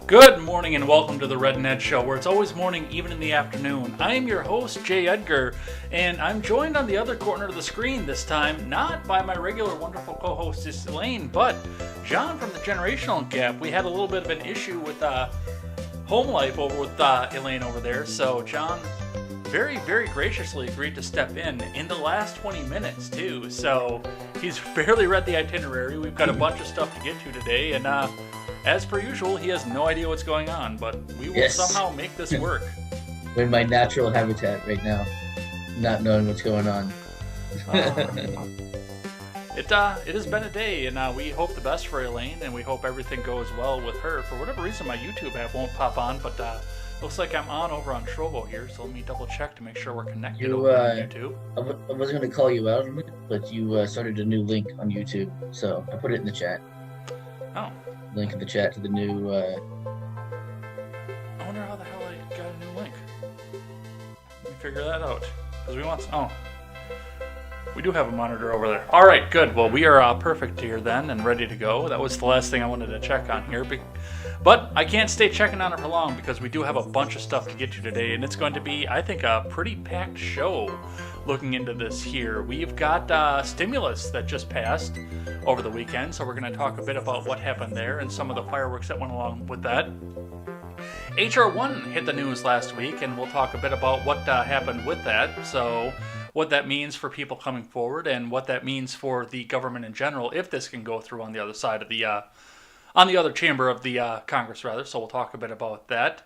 Good morning and welcome to the Red Ned Show, where it's always morning, even in the afternoon. I am your host, Jay Edgar, and I'm joined on the other corner of the screen this time, not by my regular wonderful co-host, Elaine, but John from the Generational Gap. We had a little bit of an issue with home life over with Elaine over there, so John very, very graciously agreed to step in the last 20 minutes, too. So he's barely read the itinerary. We've got a bunch of stuff to get to today, and as per usual, he has no idea what's going on, but we will somehow make this work. I'm in my natural habitat right now, not knowing what's going on. It has been a day, and we hope the best for Elaine, and we hope everything goes well with her. For whatever reason, my YouTube app won't pop on, but looks like I'm on over on Trovo here, so let me double check to make sure we're connected over on YouTube. I wasn't going to call you out on it, but you started a new link on YouTube, so I put it in the chat. Oh. Link in the chat to the new... I wonder how the hell I got a new link. Let me figure that out. Because we want... Oh. We do have a monitor over there. Alright, good. Well, we are perfect here then and ready to go. That was the last thing I wanted to check on here. But I can't stay checking on it for long because we do have a bunch of stuff to get to today. And it's going to be, I think, a pretty packed show looking into this here. We've got stimulus that just passed over the weekend. So we're going to talk a bit about what happened there and some of the fireworks that went along with that. HR1 hit the news last week, and we'll talk a bit about what happened with that. So what that means for people coming forward and what that means for the government in general, if this can go through on the other side of the, on the other chamber of the Congress, rather. So we'll talk a bit about that.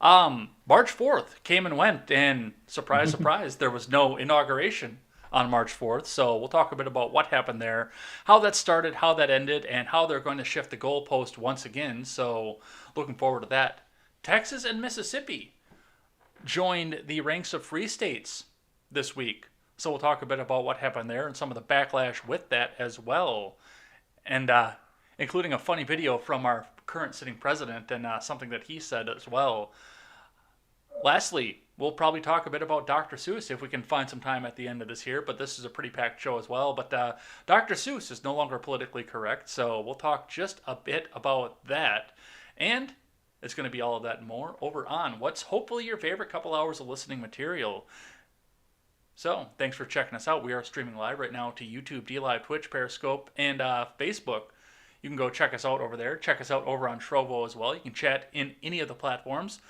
March 4th came and went, and surprise, surprise, there was no inauguration on March 4th. So we'll talk a bit about what happened there, how that started, how that ended, and how they're going to shift the goalpost once again. So looking forward to that. Texas and Mississippi joined the ranks of free states this week. So we'll talk a bit about what happened there and some of the backlash with that as well. And including a funny video from our current sitting president and something that he said as well. Lastly, we'll probably talk a bit about Dr. Seuss if we can find some time at the end of this here, but this is a pretty packed show as well. But Dr. Seuss is no longer politically correct, so we'll talk just a bit about that. And it's going to be all of that and more over on what's hopefully your favorite couple hours of listening material. So, thanks for checking us out. We are streaming live right now to YouTube, DLive, Twitch, Periscope, and Facebook. You can go check us out over there. Check us out over on Trovo as well. You can chat in any of the platforms.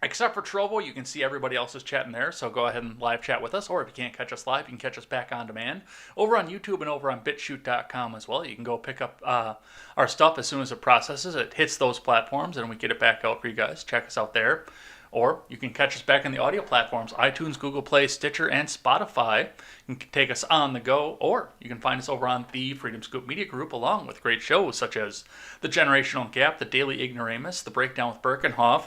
Except for Trovo, you can see everybody else's chatting there, so go ahead and live chat with us. Or if you can't catch us live, you can catch us back on demand over on YouTube and over on BitChute.com as well. You can go pick up our stuff as soon as it processes. It hits those platforms, and we get it back out for you guys. Check us out there. Or you can catch us back on the audio platforms, iTunes, Google Play, Stitcher, and Spotify. You can take us on the go, or you can find us over on the Freedom Scoop Media Group, along with great shows such as The Generational Gap, The Daily Ignoramus, The Breakdown with Birkenhoff,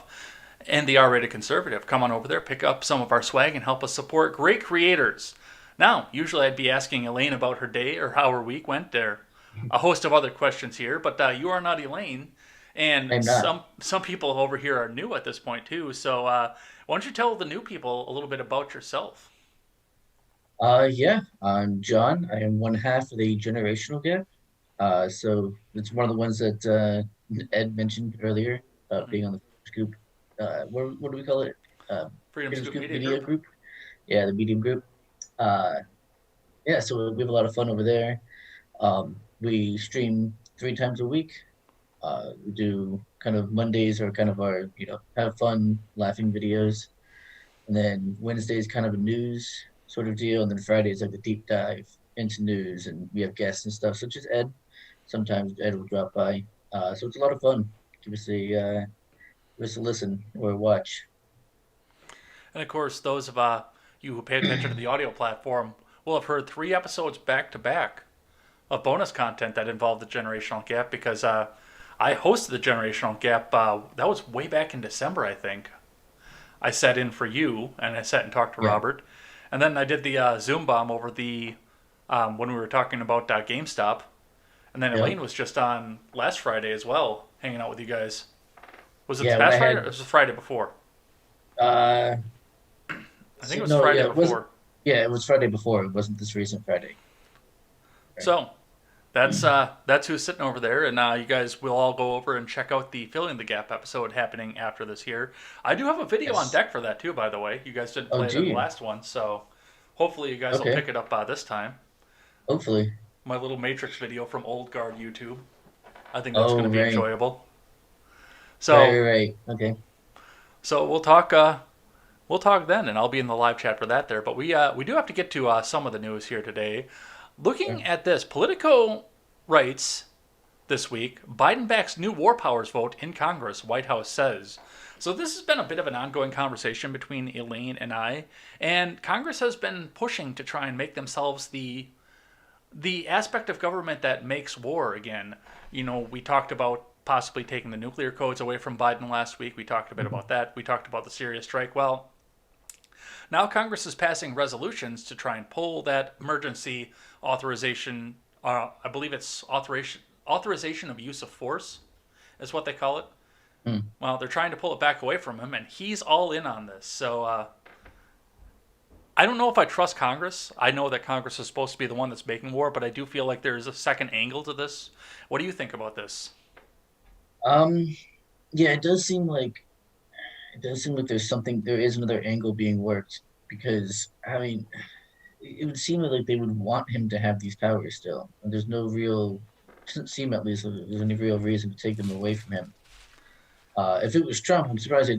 and The R-Rated Conservative. Come on over there, pick up some of our swag, and help us support great creators. Now, usually I'd be asking Elaine about her day or how her week went there. A host of other questions here, but you are not Elaine. And some people over here are new at this point, too. So why don't you tell the new people a little bit about yourself? Yeah, I'm John. I am one half of the Generational Gap. So it's one of the ones that Ed mentioned earlier, being on the Scoop. What do we call it? Freedom Scoop Media Group. Yeah, the Medium Group. Yeah, so we have a lot of fun over there. We stream 3 times a week. We do kind of Mondays are kind of our, have fun, laughing videos. And then Wednesdays kind of a news sort of deal. And then Fridays like the deep dive into news, and we have guests and stuff, such as Ed. Sometimes Ed will drop by. So it's a lot of fun. Give us give us a listen or a watch. And of course, those of you who pay attention to the audio platform will have heard 3 episodes back to back of bonus content that involved the generational gap because I hosted the generational gap. That was way back in December, I think. I sat in for you and I sat and talked to Yeah, Robert, and then I did the Zoom bomb over the when we were talking about GameStop, and then yeah, Elaine was just on last Friday as well, hanging out with you guys. Was it this yeah. When I past Friday or had was it the Friday before? uh, I think it was the no, Friday yeah, it wasn't. before. Yeah, it was Friday before. It wasn't this recent Friday. Right. So that's who's sitting over there, and you guys will all go over and check out the filling the gap episode happening after this here. I do have a video on Yes. deck for that too, by the way. You guys didn't Oh, play it in the gee. last one, so hopefully you guys will Okay. pick it up this time. Hopefully. My little Matrix video from Old Guard YouTube. I think that's going Oh, to be right. enjoyable. Right, So right. Okay. so we'll talk. We'll talk then, and I'll be in the live chat for that there. But we do have to get to some of the news here today. Sure. Looking at this, Politico writes this week Biden backs new war powers vote in Congress, White House says. So this has been a bit of an ongoing conversation between Elaine and I, and Congress has been pushing to try and make themselves the aspect of government that makes war again. You know, we talked about possibly taking the nuclear codes away from Biden last week. We talked a bit Mhm. about that. We talked about the Syria strike. Well, now Congress is passing resolutions to try and pull that emergency authorization. I believe it's authorization of use of force, is what they call it. Hmm. Well, they're trying to pull it back away from him, and he's all in on this. So I don't know if I trust Congress. I know that Congress is supposed to be the one that's making war, but I do feel like there's a second angle to this. What do you think about this? Um, yeah, it does seem like there is another angle being worked because I mean, it would seem like they would want him to have these powers still. And there's no real, doesn't seem at least like there's any real reason to take them away from him. If it was Trump, I'm surprised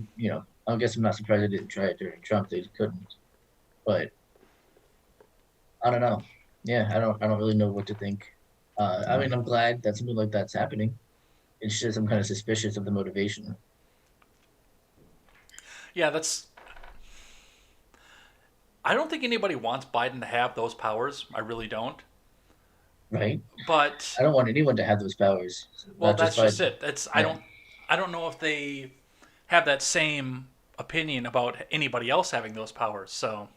I guess I'm not surprised they didn't try it during Trump. They couldn't, but I don't know. Yeah, I don't really know what to think. I mean, I'm glad that something like that's happening. It's just I'm kind of suspicious of the motivation, Yeah, that's. I don't think anybody wants Biden to have those powers. I really don't. right? But I don't want anyone to have those powers, well, not just that's just Biden. it. It's I Yeah, don't. I don't know if they have that same opinion about anybody else having those powers. So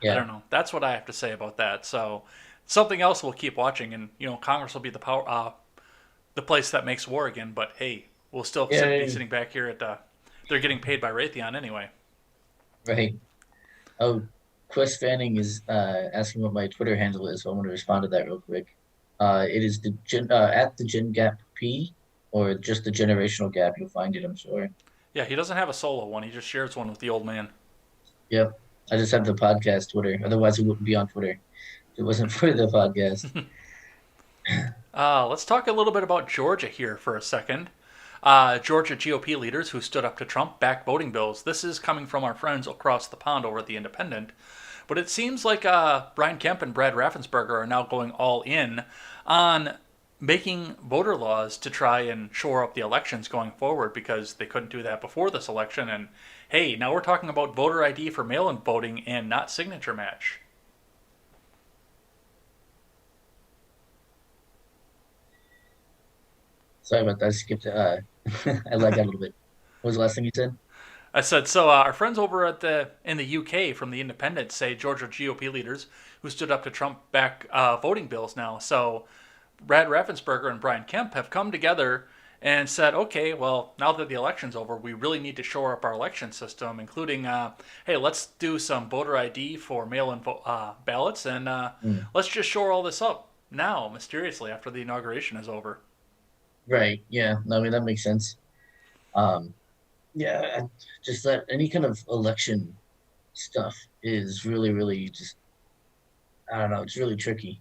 I yeah, don't know. That's what I have to say about that. So something else we'll keep watching, and Congress will be the place that makes war again. But hey, we'll still be yeah, sitting back here at. They're getting paid by Raytheon anyway. right. Oh, Quest Fanning is asking what my Twitter handle is, so I'm going to respond to that real quick. It is at the Gen Gap P, or just the generational gap. You'll find it, I'm sure. Yeah, he doesn't have a solo one. He just shares one with the old man. Yep. I just have the podcast Twitter. Otherwise, it wouldn't be on Twitter if it wasn't for the podcast. Let's talk a little bit about Georgia here for a second. Georgia GOP leaders who stood up to Trump backed voting bills. This is coming from our friends across the pond over at The Independent. But it seems like Brian Kemp and Brad Raffensperger are now going all in on making voter laws to try and shore up the elections going forward because they couldn't do that before this election. And hey, now we're talking about voter ID for mail in voting and not signature match. Sorry about that. I skipped. I lagged out a little bit. What was the last thing you said? I said, so our friends over at in the UK from the Independent say Georgia GOP leaders who stood up to Trump back voting bills now. So Brad Raffensperger and Brian Kemp have come together and said, okay, well, now that the election's over, we really need to shore up our election system, including, hey, let's do some voter ID for mail-in ballots, and Hmm. let's just shore all this up now, mysteriously, after the inauguration is over. Right. Yeah. No, I mean that makes sense. Um, yeah, just that any kind of election stuff is really just I don't know. It's really tricky.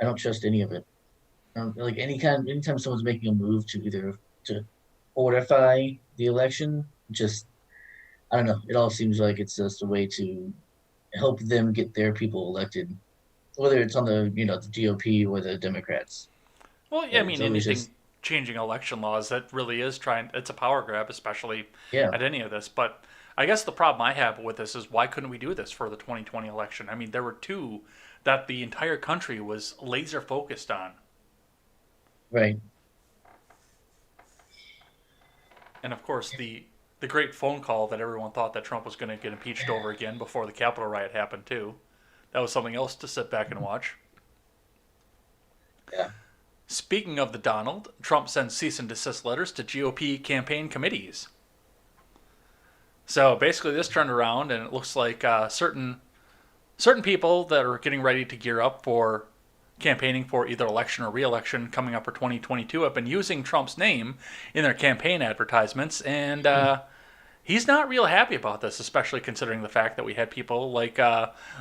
I don't trust any of it. Like anytime someone's making a move to either to fortify the election, just I don't know. It all seems like it's just a way to help them get their people elected. whether it's on the GOP or the Democrats. Well, yeah, I It's mean, always anything just changing election laws, that really is trying, it's a power grab, especially yeah, at any of this. But I guess the problem I have with this is why couldn't we do this for the 2020 election? I mean, there were two that the entire country was laser focused on. right. And of course, the great phone call that everyone thought that Trump was going to get impeached over again before the Capitol riot happened, too. That was something else to sit back and watch. Yeah. Speaking of the Donald, Trump sends cease and desist letters to GOP campaign committees. So basically, this turned around, and it looks like certain people that are getting ready to gear up for campaigning for either election or re-election coming up for 2022 have been using Trump's name in their campaign advertisements, and he's not real happy about this, especially considering the fact that we had people like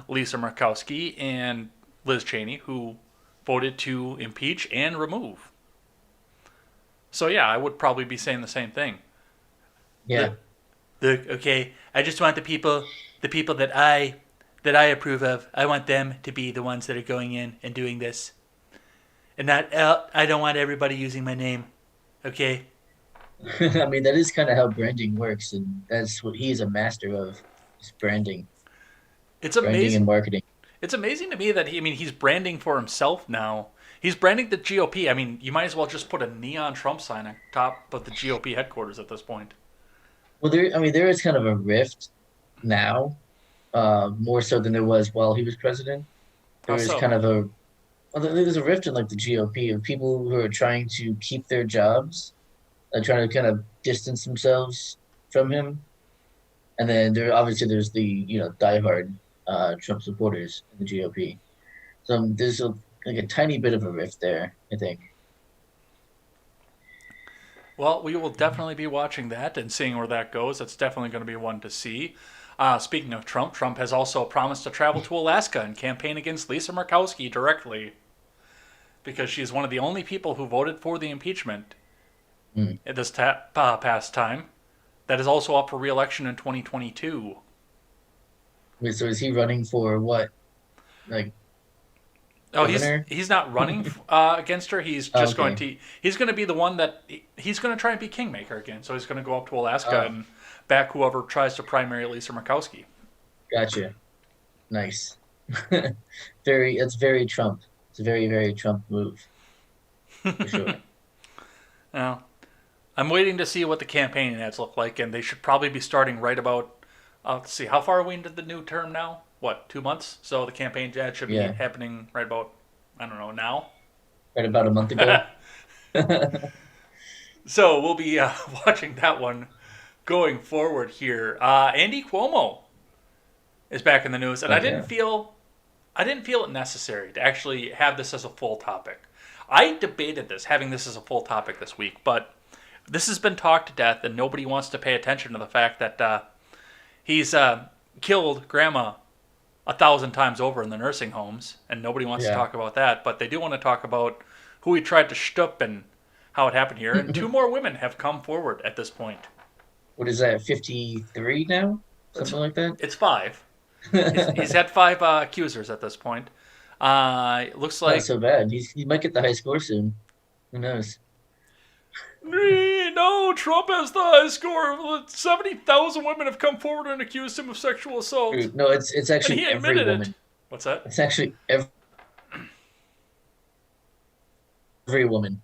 Lisa Murkowski and Liz Cheney who voted to impeach and remove. So yeah, I would probably be saying the same thing. Yeah. The okay, I just want the people that I approve of. I want them to be the ones that are going in and doing this, and not I don't want everybody using my name. Okay, I mean, that is kind of how branding works, and that's what he's a master of, is it's branding amazing. and marketing. It's amazing to me that I mean, he's branding for himself now. He's branding the GOP. I mean, you might as well just put a neon Trump sign on top of the GOP headquarters at this point. Well, I mean, there is kind of a rift now, more so than there was while he was president. How There is so? kind of a well, there's a rift in like the GOP of people who are trying to keep their jobs, trying to kind of distance themselves from him, and then there's the diehard Trump supporters in the GOP. So there's like a tiny bit of a rift there, I think. Well, we will definitely be watching that and seeing where that goes. It's definitely going to be one to see. Speaking of Trump, Trump has also promised to travel to Alaska and campaign against Lisa Murkowski directly because she's one of the only people who voted for the impeachment Hmm. at this past time that is also up for re-election in 2022. Wait, so is he running for what? Like Oh, he's governor? he's not running against her. He's Oh, just going okay. to he's going to be the one that he's going to try and be kingmaker again. So he's going to go up to Alaska Oh, and back whoever tries to primary Lisa Murkowski. gotcha. Nice. That's very Trump. It's a very, very Trump move for sure. Now, I'm waiting to see what the campaign ads look like, and they should probably be starting right about. Let's see, how far are we into the new term now? What, 2 months? So the campaign ad should be Yeah. happening right about, I don't know, now. Right about a month ago. So we'll be watching that one going forward here. Andy Cuomo is back in the news, and Oh yeah. I didn't feel it necessary to actually have this as a full topic. I debated this, having this as a full topic this week, but this has been talked to death, and nobody wants to pay attention to the fact that he's killed grandma 1,000 times over in the nursing homes, and nobody wants to Yeah. talk about that. But they do want to talk about who he tried to shtup and how it happened here. And two more women have come forward at this point. What is that, 53 now? It's Something like that? it's five. He's had five accusers at this point. It looks Not like so bad. He might get the high score soon. Who knows? no, Trump has the high score. 70,000 women have come forward and accused him of sexual assault, No, it's and actually he every admitted it. woman. What's that? It's actually every woman.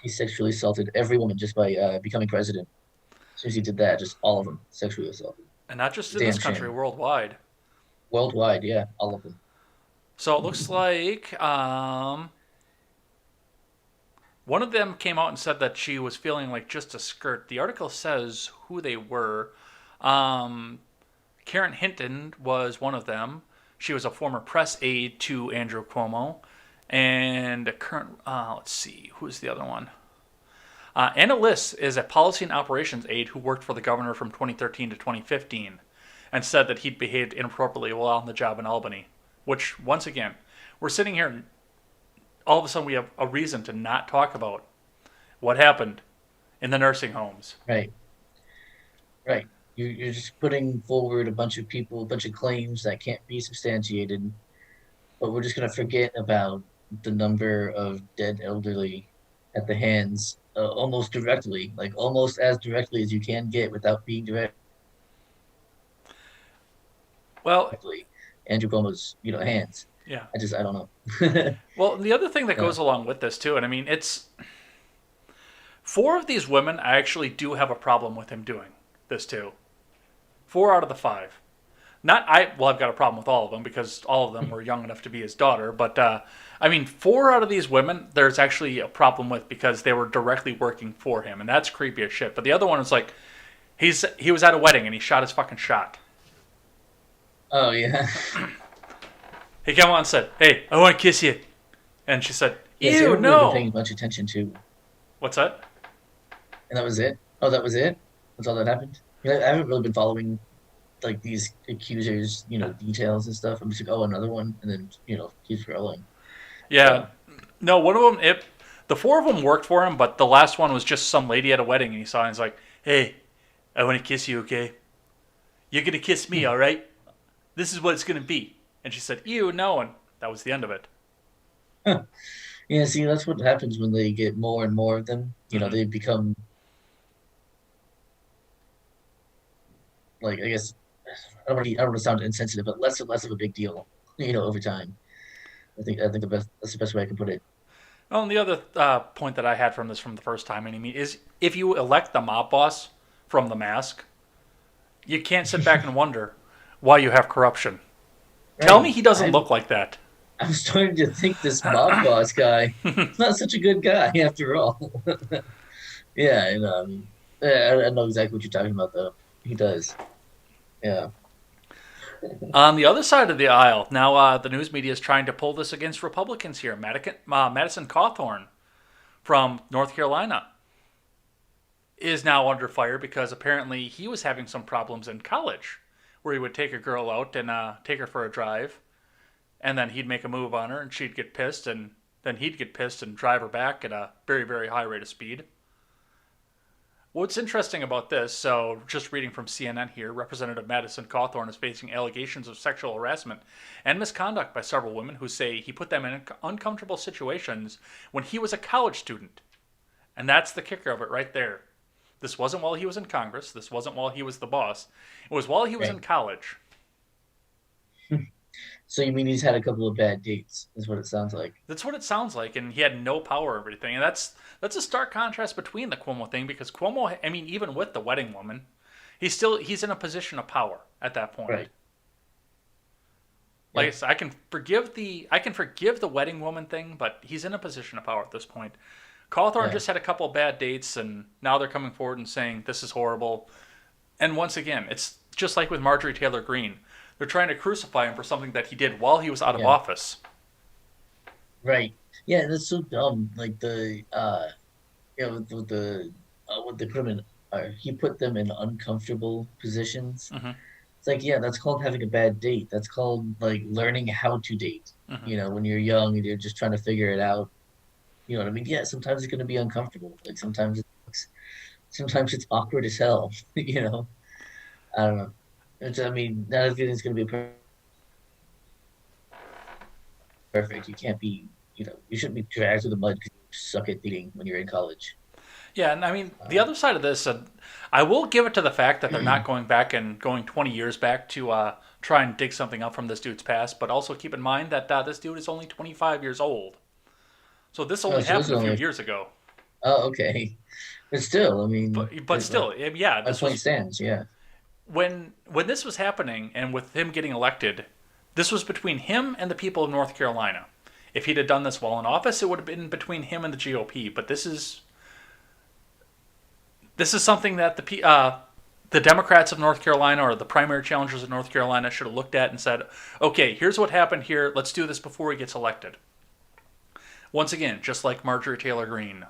He sexually assaulted every woman just by becoming president. As soon as he did that, just all of them sexually assaulted. And not just in this Damn country, shame. worldwide. Worldwide, yeah, all of them. So it looks like one of them came out and said that she was feeling like just a skirt. The article says who they were. Um, Karen Hinton was one of them. She was a former press aide to Andrew Cuomo. And a current, let's see, who's the other one? Anna Liss is a policy and operations aide who worked for the governor from 2013 to 2015 and said that he'd behaved inappropriately while on the job in Albany. Which, once again, we're sitting here and all of a sudden we have a reason to not talk about what happened in the nursing homes. Right, right. You're just putting forward a bunch of people, a bunch of claims that can't be substantiated, but we're just gonna forget about the number of dead elderly at the hands, almost directly, like almost as directly as you can get without being Well, directly Andrew Cuomo's, hands. yeah. I don't know. Well, the other thing that Yeah. goes along with this too, and I mean, it's four of these women. I actually do have a problem with him doing this too. Four out of the five. Not I. Well, I've got a problem with all of them because all of them were young enough to be his daughter. But I mean, four out of these women, there's actually a problem with because they were directly working for him, and that's creepy as shit. But the other one is like, he was at a wedding and he shot his fucking shot. Oh yeah. He came on and said, "Hey, I want to kiss you," and she said, Yeah, so I "Ew, haven't really been no." paying much attention to. What's that? And that was it. Oh, that was it. That's all that happened. I haven't really been following like these accusers, details and stuff. I'm just like, oh, another one, and then keeps rolling. Yeah, So, no, one of them. The four of them worked for him, but the last one was just some lady at a wedding, and he saw, and he's like, "Hey, I want to kiss you, okay? You're gonna kiss me, all right? This is what it's gonna be." And she said, "Ew, no," and that was the end of it. yeah. See, that's what happens when they get more and more of them. Hmm. They become like I guess I don't want to sound insensitive, but less and less of a big deal. Over time. I think that's the best way I can put it. Well, and the other point that I had from this from the first time, is if you elect the mob boss from The Mask, you can't sit back and wonder why you have corruption. Tell me Right. he doesn't look like that. I'm starting to think this mob boss guy is not such a good guy after all. Yeah, yeah, I know exactly what you're talking about, though. He does. Yeah. On the other side of the aisle, now the news media is trying to pull this against Republicans here. Madison Cawthorn from North Carolina is now under fire because apparently he was having some problems in college where he would take a girl out and take her for a drive, and then he'd make a move on her and she'd get pissed, and then he'd get pissed and drive her back at a very, very high rate of speed. What's interesting about this, so just reading from CNN here, Representative Madison Cawthorn is facing allegations of sexual harassment and misconduct by several women who say he put them in uncomfortable situations when he was a college student. And that's the kicker of it right there. This wasn't while he was in Congress. This wasn't while he was the boss. It was while he was in Right. college. So you mean he's had a couple of bad dates, is what it sounds like. That's what it sounds like, and he had no power over everything. And that's a stark contrast between the Cuomo thing because Cuomo, I mean, even with the wedding woman, he's in a position of power at that point. Right. Like I Yep. said, I can forgive the wedding woman thing, but he's in a position of power at this point. Cawthorn Yeah. just had a couple of bad dates, and now they're coming forward and saying this is horrible. And once again, it's just like with Marjorie Taylor Greene. They're trying to crucify him for something that he did while he was out of Yeah. office. Right. Yeah, that's so dumb. Like with the criminal, he put them in uncomfortable positions. Hmm. It's like, yeah, that's called having a bad date. That's called like learning how to date. Hmm. When you're young and you're just trying to figure it out. You know what I mean? Yeah, sometimes it's going to be uncomfortable. Like sometimes it's awkward as hell. I don't know. I mean, not everything's going to be perfect. You can't be, you shouldn't be dragged through the mud because you suck at dating when you're in college. Yeah, and I mean the Um, other side of this, I will give it to the fact that they're not going back and going 20 years back to try and dig something up from this dude's past. But also keep in mind that this dude is only 25 years old, so this oh, only so this is happened a few only, years ago. oh, okay. But still, I mean, But still, yeah, my this point was stands. Yeah. when this was happening, and with him getting elected, this was between him and the people of North Carolina. If he'd have done this while in office, it would have been between him and the GOP. But this is something that the Democrats of North Carolina or the primary challengers of North Carolina should have looked at and said, okay, here's what happened here. Let's do this before he gets elected. Once again, just like Marjorie Taylor Greene.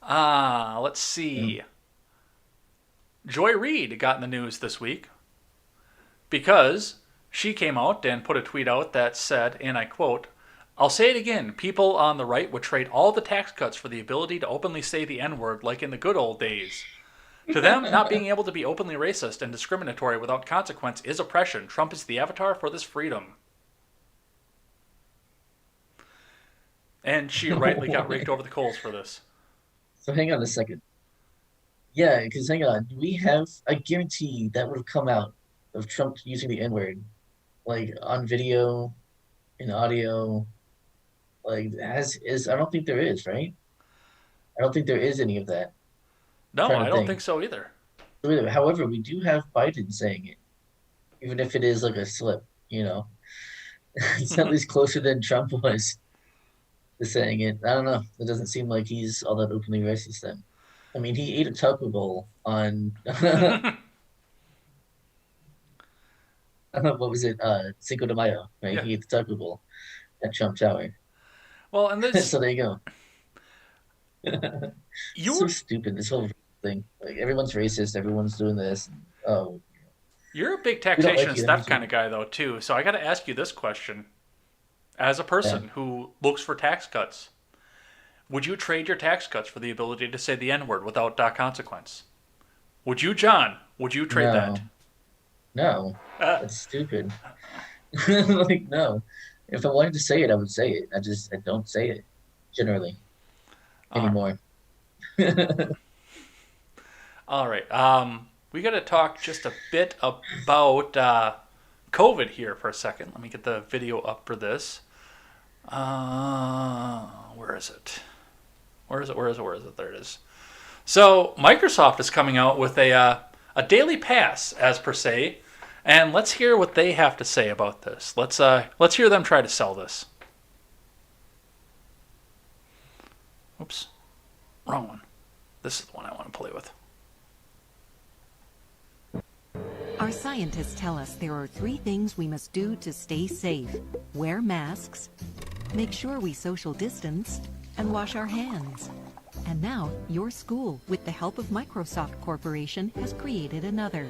Let's Yeah. see. Joy Reid got in the news this week because she came out and put a tweet out that said, and I quote, "I'll say it again, people on the right would trade all the tax cuts for the ability to openly say the N word like in the good old days. To them, not being able to be openly racist and discriminatory without consequence is oppression. Trump is the avatar for this freedom. And she rightly got raked over the coals for this. So hang on a second. Yeah, because hang on, we have, I guarantee that would have come out of Trump using the N-word, like on video, in audio, like I don't think there is, right? I don't think there is any of that. I'm No, trying I to don't think. think so either. However, we do have Biden saying it, even if it is like a slip, you know. It's at least closer than Trump was to saying it. I don't know. It doesn't seem like he's all that openly racist then. I mean, he ate a taco bowl on what was it? Cinco de Mayo, right? Yeah. He ate the taco bowl at Trump Tower. Well, and this, So there you go. you So were stupid, this whole thing. Like everyone's racist, everyone's doing this. Oh, you're a big we don't taxation like and you, that theft means kind you. of guy though too. So I got to ask you this question: as a Yeah. person who looks for tax cuts, would you trade your tax cuts for the ability to say the N word without consequence? Would you, John? Would you trade that? No, no, Uh, that's stupid. Like, no. If I wanted to say it, I would say it. I don't say it generally all right. anymore. All right. We got to talk just a bit about COVID here for a second. Let me get the video up for this. Where is it? Where is it? Where is it? Where is it? There it is. So Microsoft is coming out with a daily pass, as per se, and let's hear what they have to say about this. Let's hear them try to sell this. Oops, wrong one. This is the one I want to play with. Our scientists tell us there are 3 things we must do to stay safe: wear masks, make sure we social distance, and wash our hands. And now, your school, with the help of Microsoft Corporation, has created another.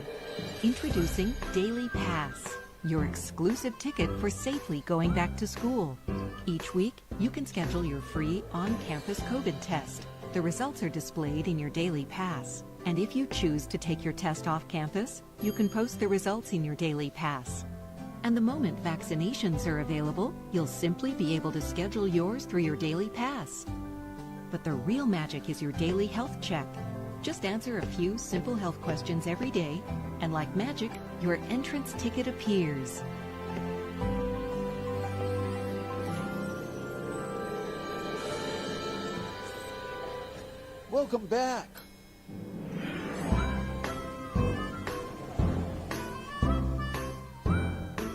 Introducing Daily Pass, your exclusive ticket for safely going back to school. Each week, you can schedule your free on-campus COVID test. The results are displayed in your Daily Pass. And if you choose to take your test off campus, you can post the results in your Daily Pass. And the moment vaccinations are available, you'll simply be able to schedule yours through your Daily Pass. But the real magic is your daily health check. Just answer a few simple health questions every day, and like magic, your entrance ticket appears. Welcome back.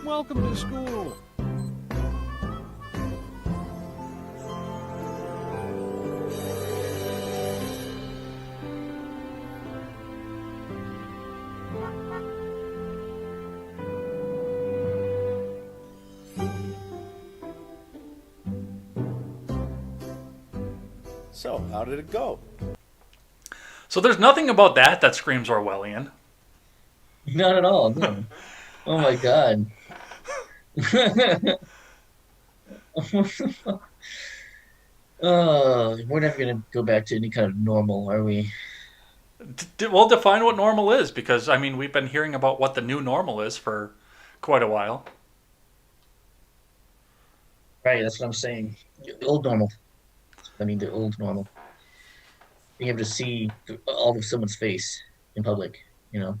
Welcome to school. So, how did it go? So there's nothing about that screams Orwellian. Not at all, no. Oh my God. We're never gonna go back to any kind of normal, are we? Well, define what normal is, because I mean we've been hearing about what the new normal is for quite a while. Right, that's what I'm saying. The old normal. I mean, the old normal. Being able to see all of someone's face in public, you know?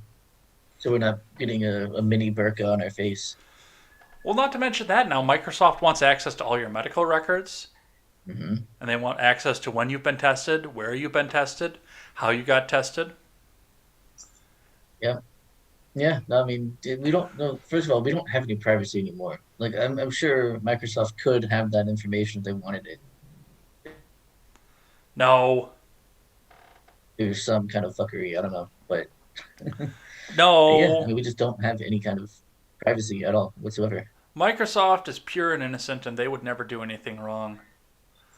So we're not getting a mini burqa on our face. Well, not to mention that now Microsoft wants access to all your medical records, Hmm. and they want access to when you've been tested, where you've been tested, how you got tested. Yeah. Yeah. No, I mean, we don't know. First of all, we don't have any privacy anymore. Like, I'm sure Microsoft could have that information if they wanted it. No, There's some kind of fuckery. I don't know. But yeah, I no. mean, we just don't have any kind of privacy at all whatsoever. Microsoft is pure and innocent, and they would never do anything wrong.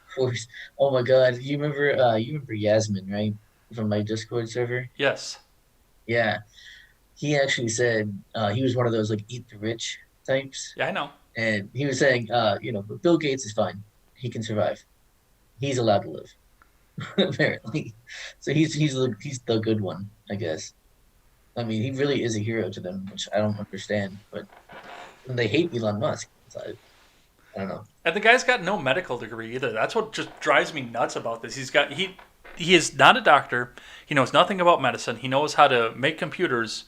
Of course. Oh my God. You remember Yasmin, right? From my Discord server? Yes. Yeah. He actually said he was one of those like eat the rich types. Yeah, I know. And he was saying, but Bill Gates is fine. He can survive. He's allowed to live, apparently. So he's the good one. I guess. I mean, he really is a hero to them, which I don't understand. But they hate Elon Musk. So I don't know. And the guy's got no medical degree either. That's what just drives me nuts about this. He is not a doctor. He knows nothing about medicine. He knows how to make computers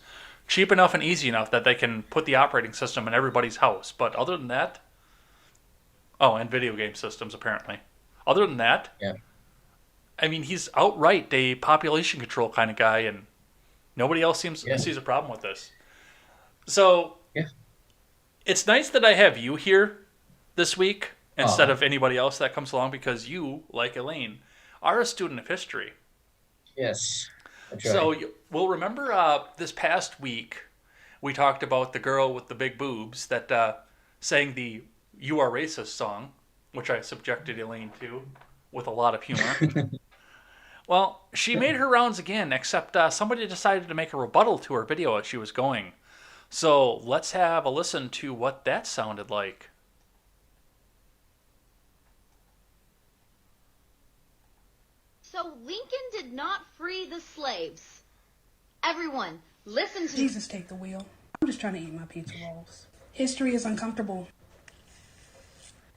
cheap enough and easy enough that they can put the operating system in everybody's house. But other than that, oh, and video game systems apparently. Other than that, Yeah, I mean, he's outright a population control kind of guy, and nobody else yeah, sees a problem with this. So yeah. it's nice that I have you here this week instead Oh, of anybody else that comes along because you, like Elaine, are a student of history. yes. I So try. we'll remember this past week we talked about the girl with the big boobs that sang the "You Are Racist" song, which I subjected Elaine to with a lot of humor. Well, she made her rounds again, except somebody decided to make a rebuttal to her video as she was going. So let's have a listen to what that sounded like. So Lincoln did not free the slaves. Everyone, listen to me. Jesus, take the wheel. I'm just trying to eat my pizza rolls. History is uncomfortable.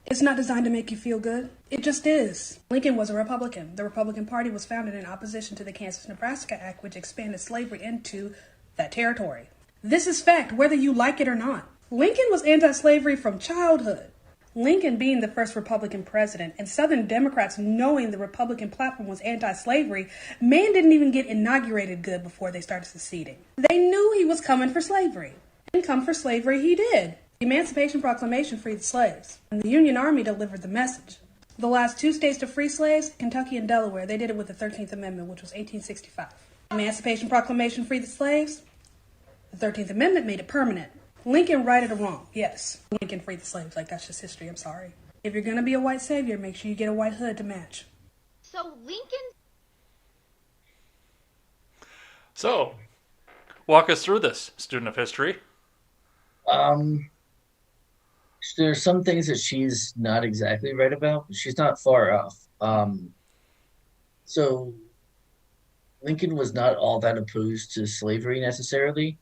It's not designed to make you feel good. It just is. Lincoln was a Republican. The Republican Party was founded in opposition to the Kansas-Nebraska Act, which expanded slavery into that territory. This is fact, whether you like it or not. Lincoln was anti-slavery from childhood. Lincoln being the first Republican president and Southern Democrats knowing the Republican platform was anti-slavery, man didn't even get inaugurated good before they started seceding. They knew he was coming for slavery. And come for slavery he did. The Emancipation Proclamation freed the slaves, and the Union Army delivered the message. The last two states to free slaves, Kentucky and Delaware, they did it with the 13th Amendment, which was 1865. Emancipation Proclamation freed the slaves. The 13th Amendment made it permanent. Lincoln righted a wrong, yes. Lincoln freed the slaves, like that's just history, I'm sorry. If you're gonna be a white savior, make sure you get a white hood to match. So Lincoln So, walk us through this, student of history. Um, there's some things that she's not exactly right about, but she's not far off. So Lincoln was not all that opposed to slavery necessarily.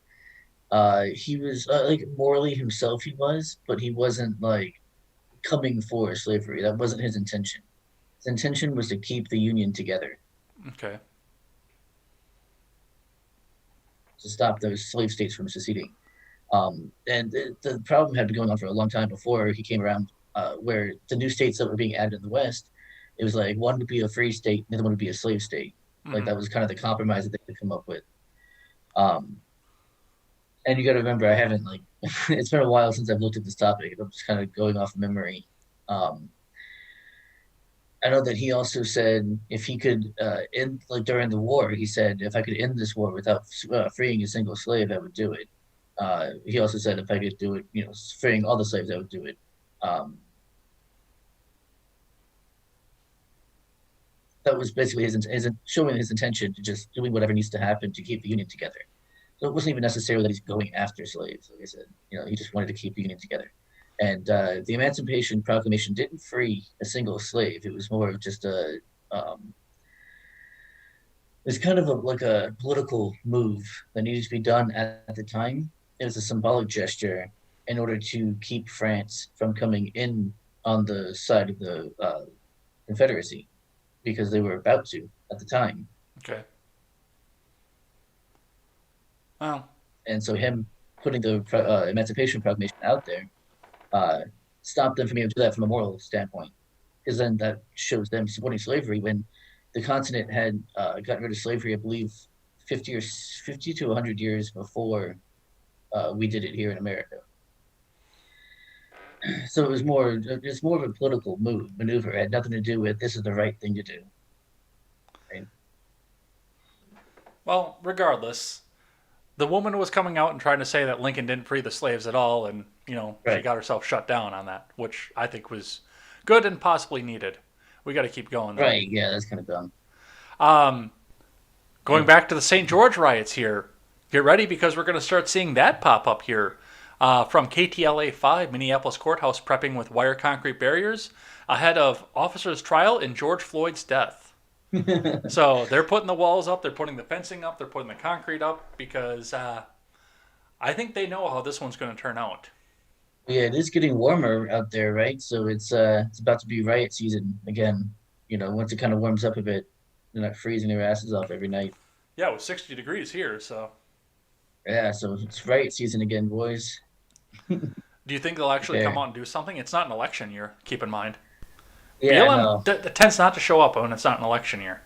He was like morally himself, he was, but he wasn't like coming for slavery. That wasn't his intention. His intention was to keep the Union together, Okay. to stop those slave states from seceding. And the problem had been going on for a long time before he came around, where the new states that were being added in the West, it was like one would be a free state, the other one would be a slave state. Like Hmm. that was kind of the compromise that they could come up with. Um, and you got to remember, I haven't like it's been a while since I've looked at this topic. I'm just kind of going off memory. Um, I know that he also said if he could end like during the war, he said if I could end this war without freeing a single slave, I would do it. He also said if I could do it, freeing all the slaves, I would do it. Um, that was basically his showing his intention to just doing whatever needs to happen to keep the union together. So it wasn't even necessarily that he's going after slaves. Like I said, he just wanted to keep the union together. And the Emancipation Proclamation didn't free a single slave. It was more of just um, it's kind of like a political move that needed to be done at the time. It was a symbolic gesture in order to keep France from coming in on the side of the Confederacy because they were about to at the time. Okay. Well, And so him putting the Emancipation Proclamation out there uh, stopped them from being able to do that from a moral standpoint. Because then that shows them supporting slavery when the continent had gotten rid of slavery, I believe, 50 to 100 years before we did it here in America. So it's more of a political maneuver. It had nothing to do with this is the right thing to do. Right? well, regardless, the woman was coming out and trying to say that Lincoln didn't free the slaves at all, and she Right. got herself shut down on that, which I think was good and possibly needed. We got to keep going though. Right. Yeah, that's kind of dumb. Um, Going Yeah. back to the St. George riots here, get ready because we're going to start seeing that pop up here. From KTLA 5, Minneapolis Courthouse prepping with wire concrete barriers ahead of officers' trial in George Floyd's death. So they're putting the walls up, they're putting the fencing up, they're putting the concrete up because I think they know how this one's going to turn out. Yeah, it is getting warmer out there, right? So it's about to be riot season again. Once it kind of warms up a bit, they're not freezing their asses off every night. Yeah, it was 60 degrees here, so Yeah, so it's riot season again, boys. do you think they'll actually come Prepare. out and do something? It's not an election year, keep in mind. Yeah, BLM no, tends not to show up when it's not an election year.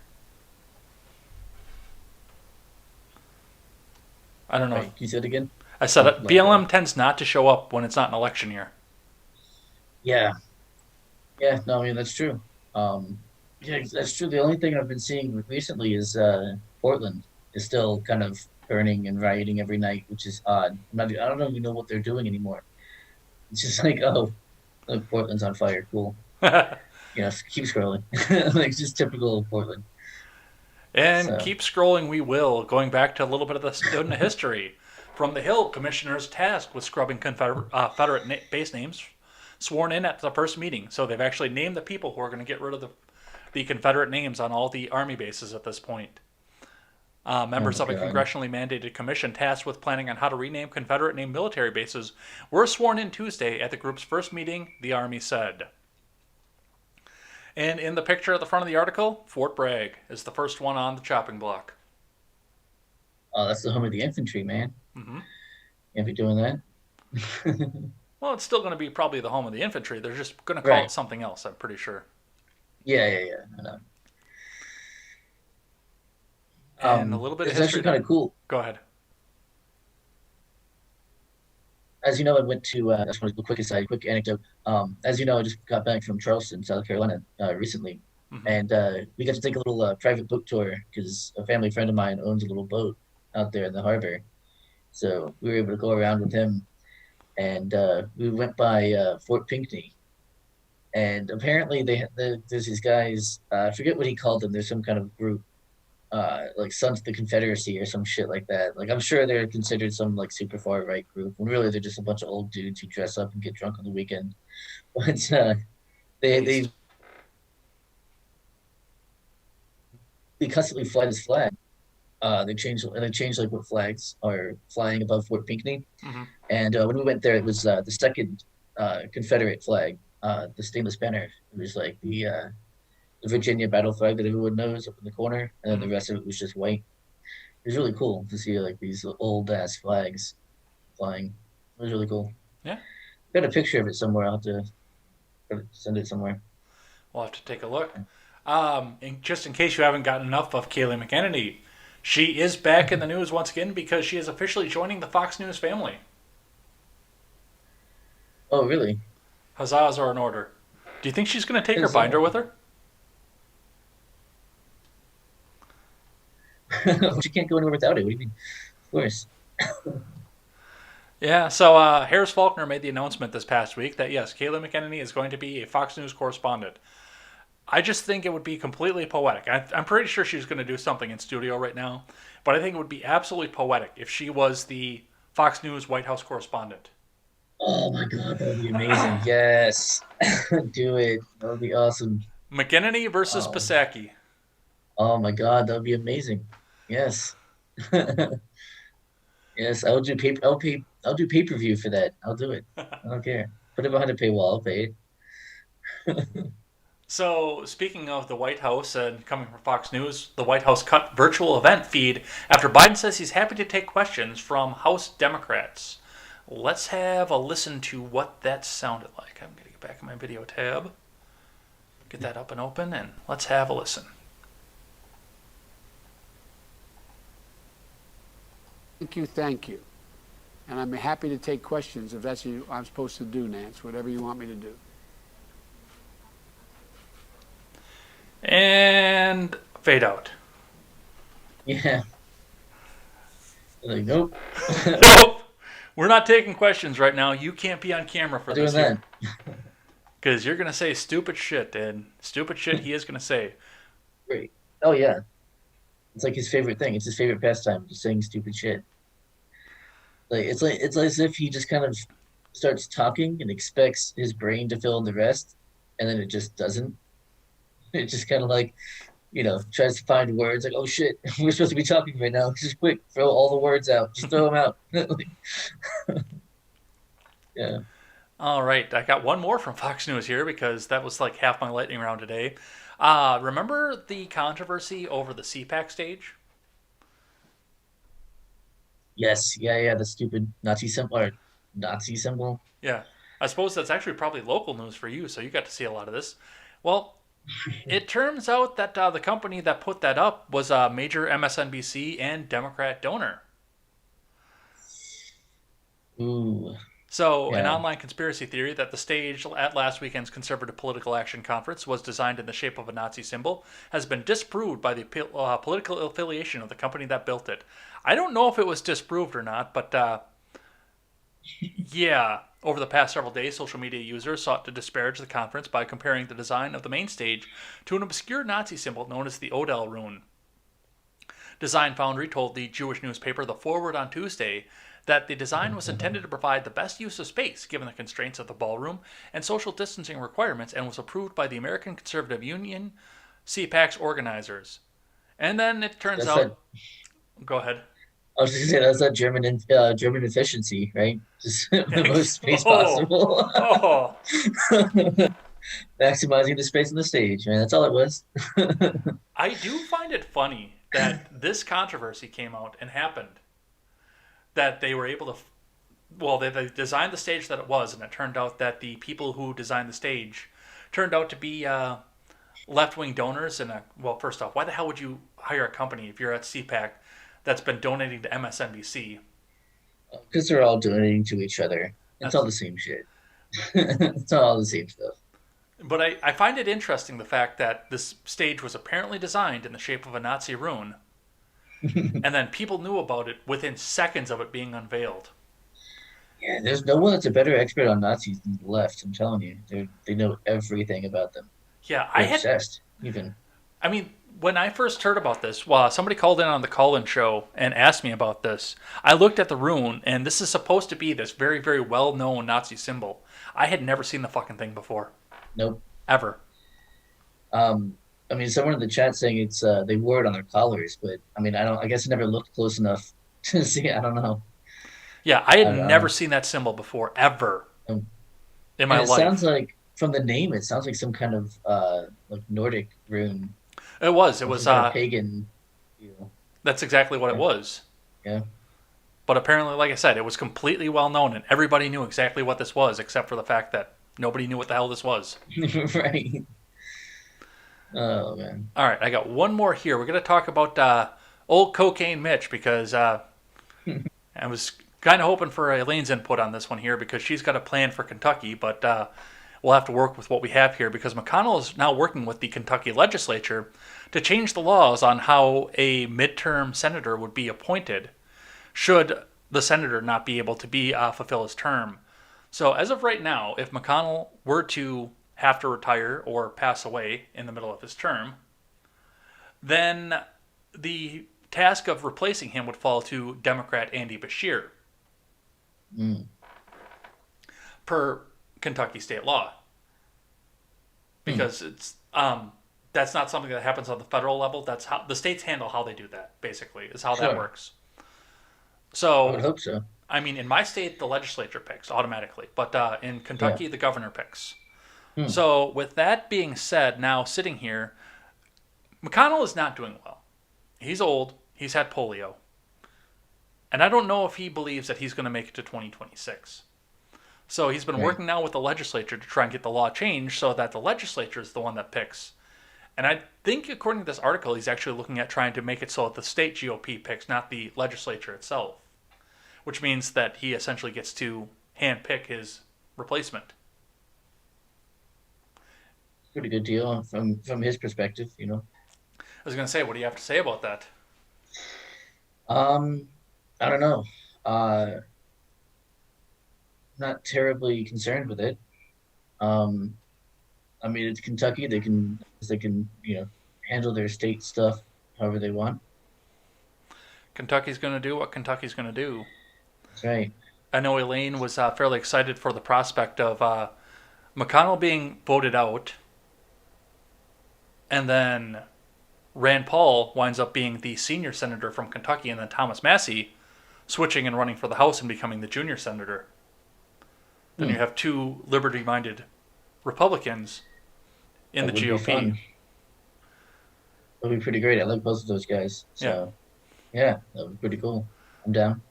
I don't know. right. Can you say it again? I said Oh, it. like BLM tends not to show up when it's not an election year. yeah, yeah. No, I mean that's true. Yeah, that's true. The only thing I've been seeing recently is Portland is still kind of burning and rioting every night, which is odd. I don't even know what they're doing anymore. It's just like, oh, look, Portland's on fire. Cool. Keep scrolling. Like it's just typical Portland. And So, keep scrolling, we will. Going back to a little bit of the student history. From the Hill, commissioners tasked with scrubbing Confederate base names sworn in at the first meeting. So they've actually named the people who are going to get rid of the Confederate names on all the Army bases at this point. oh Members my of a God. congressionally mandated commission tasked with planning on how to rename Confederate named military bases were sworn in Tuesday at the group's first meeting, the Army said. And in the picture at the front of the article, Fort Bragg is the first one on the chopping block. Oh, that's the home of the infantry, man. Hmm. Can't be doing that. Well, it's still going to be probably the home of the infantry. They're just going to call Right. it something else, I'm pretty sure. Yeah, yeah, yeah. I know. And a little bit of It's history actually kind to of cool. go ahead. As you know, I went to. That's one quick aside, quick anecdote. As you know, I just got back from Charleston, South Carolina, recently, Hmm. and we got to take a little private boat tour because a family friend of mine owns a little boat out there in the harbor. So we were able to go around with him, and we went by Fort Pinckney. And apparently, there's these guys. I forget what he called them. There's some kind of group, like Sons of the Confederacy or some shit like that. Like I'm sure they're considered some like super far right group, when really they're just a bunch of old dudes who dress up and get drunk on the weekend. But they Based. they they constantly fly this flag. They changed like what flags are flying above Fort Pinckney. Hmm. And when we went there, it was the second Confederate flag, the stainless banner. It was like the Virginia battle flag that everyone knows up in the corner, and then the Hmm. rest of it was just white. It was really cool to see like these old ass flags flying. It was really cool. Yeah, Got a picture of it somewhere. I'll have to send it somewhere. we'll have to take a look. Just in case you haven't gotten enough of Kaylee McEnany, she is back in the news once again because she is officially joining the Fox News family. Oh, really? Huzzahs are in order. Do you think she's going to take her Is binder with her? you can't go anywhere without it. What do you mean? Of course. Yeah, so Harris Faulkner made the announcement this past week that yes, Kayla McEnany is going to be a Fox News correspondent. I just think it would be completely poetic. I'm pretty sure she's going to do something in studio right now, but I think it would be absolutely poetic if she was the Fox News White House correspondent. Oh my God, that would be amazing. Yes, do it. That would be awesome. McEnany versus Um, Psaki. oh my God, that would be amazing. Yes, yes. I'll do pay per view for that. I'll do it. I don't care. Put it behind a paywall. I'll pay it. So, speaking of the White House and coming from Fox News, the White House cut virtual event feed after Biden says he's happy to take questions from House Democrats. Let's have a listen to what that sounded like. I'm going to get back in my video tab, get that up and open, and let's have a listen. Thank you, thank you. And I'm happy to take questions if that's what I'm supposed to do, Nance, whatever you want me to do. And fade out. Yeah. Like nope. Nope. We're not taking questions right now. You can't be on camera for Doing this that. because you're going to say stupid shit, and stupid shit he is going to say. Great. Oh yeah. It's like his favorite thing. It's his favorite pastime, just saying stupid shit. Like it's as if he just kind of starts talking and expects his brain to fill in the rest, and then it just doesn't. It just kind of like tries to find words like, oh shit, we're supposed to be talking right now. Just quick, throw all the words out. Just throw them out. Yeah. All right, I got one more from Fox News here because that was like half my lightning round today. Remember the controversy over the CPAC stage? Yes. Yeah. Yeah. The stupid Nazi symbol or Nazi symbol. Yeah, I suppose that's actually probably local news for you, so you got to see a lot of this. Well, it turns out that the company that put that up was a major MSNBC and Democrat donor. Ooh. So, an Yeah. online conspiracy theory that the stage at last weekend's Conservative Political Action Conference was designed in the shape of a Nazi symbol has been disproved by the political affiliation of the company that built it. I don't know if it was disproved or not, but yeah. Over the past several days, social media users sought to disparage the conference by comparing the design of the main stage to an obscure Nazi symbol known as the Odell rune. Design Foundry told the Jewish newspaper The Forward on Tuesday that the design was intended to provide the best use of space given the constraints of the ballroom and social distancing requirements and was approved by the American Conservative Union, CPAC's organizers. And then it turns That's that. out. Go ahead. I was just gonna say that's that German efficiency, right? Just the most space Oh, possible, oh. maximizing the space on the stage, man. That's all it was. I do find it funny that this controversy came out and happened. That they were able to. Well, they designed the stage that it was, and it turned out that the people who designed the stage turned out to be left wing donors. And, well, first off, why the hell would you hire a company if you're at CPAC that's been donating to MSNBC? Because they're all donating to each other. It's all That's, the same shit. It's all the same stuff. but I find it interesting the fact that this stage was apparently designed in the shape of a Nazi rune, and then people knew about it within seconds of it being unveiled. Yeah, there's no one that's a better expert on Nazis than the left. I'm telling you, they know everything about them. Yeah, They're obsessed, even. I mean, when I first heard about this, well, somebody called in on the call-in show and asked me about this. I looked at the rune, and this is supposed to be this very, very well-known Nazi symbol. I had never seen the fucking thing before, Nope. ever. I mean, someone in the chat saying it's they wore it on their collars, but I mean, I don't. I guess I never looked close enough to see. I don't know. Yeah, I I had don't never know. seen that symbol before, ever Um, in and my it sounds life. like from the name, it sounds like some kind of like Nordic rune It was. It or was. some kind of pagan. You know, That's exactly what it yeah, was. yeah. But apparently, like I said, it was completely well known, and everybody knew exactly what this was, except for the fact that nobody knew what the hell this was. Right. Oh man. All right, I got one more here. We're going to talk about old cocaine Mitch because I was kind of hoping for Elaine's input on this one here because she's got a plan for Kentucky, but we'll have to work with what we have here because McConnell is now working with the Kentucky legislature to change the laws on how a midterm senator would be appointed should the senator not be able to fulfill his term. So as of right now, if McConnell were to have to retire or pass away in the middle of his term, then the task of replacing him would fall to Democrat Andy Beshear Mm. per Kentucky state law Hmm. because it's that's not something that happens on the federal level. That's how the states handle how they do that. Basically, is how that Sure. works. I would So, hope so. I mean, in my state, the legislature picks automatically, but in Yeah. Kentucky, the governor picks. Hmm. So, with that being said, now sitting here, McConnell is not doing well. He's old. He's had polio. And I don't know if he believes that he's going to make it to 2026. So he's been Right. working now with the legislature to try and get the law changed so that the legislature is the one that picks. And I think, according to this article, he's actually looking at trying to make it so that the state GOP picks, not the legislature itself, which means that he essentially gets to handpick his replacement. Pretty good deal from his perspective, you know. I was going to say, what do you have to say about that? Um, I don't know. Not terribly concerned with it. Um, I mean, it's Kentucky. They can handle their state stuff however they want. Kentucky's going to do what Kentucky's going to do. That's right. I know Elaine was fairly excited for the prospect of McConnell being voted out and then Rand Paul winds up being the senior senator from Kentucky, and then Thomas Massey switching and running for the House and becoming the junior senator. Then you have two liberty-minded Republicans in That the would be GOP. fun. That would be pretty great. I like both of those guys. So, yeah, that would be pretty cool. I'm down.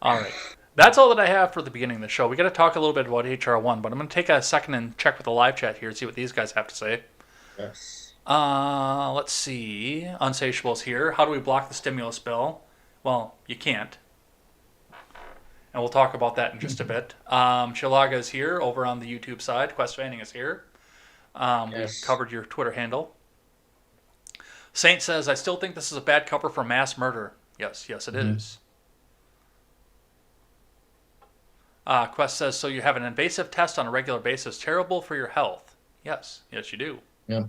All right. That's all that I have for the beginning of the show. We got to talk a little bit about HR1, but I'm going to take a second and check with the live chat here and see what these guys have to say. Yes. Let's see. Unsatiable's here. How do we block the stimulus bill? Well, you can't. And we'll talk about that in just a bit. Chilaga is here over on the YouTube side. Quest Fanning is here. Yes. We covered your Twitter handle. Saint says, I still think this is a bad cover for mass murder. Yes, it is. Quest says, so you have an invasive test on a regular basis. Terrible for your health. Yes, you do. Yeah.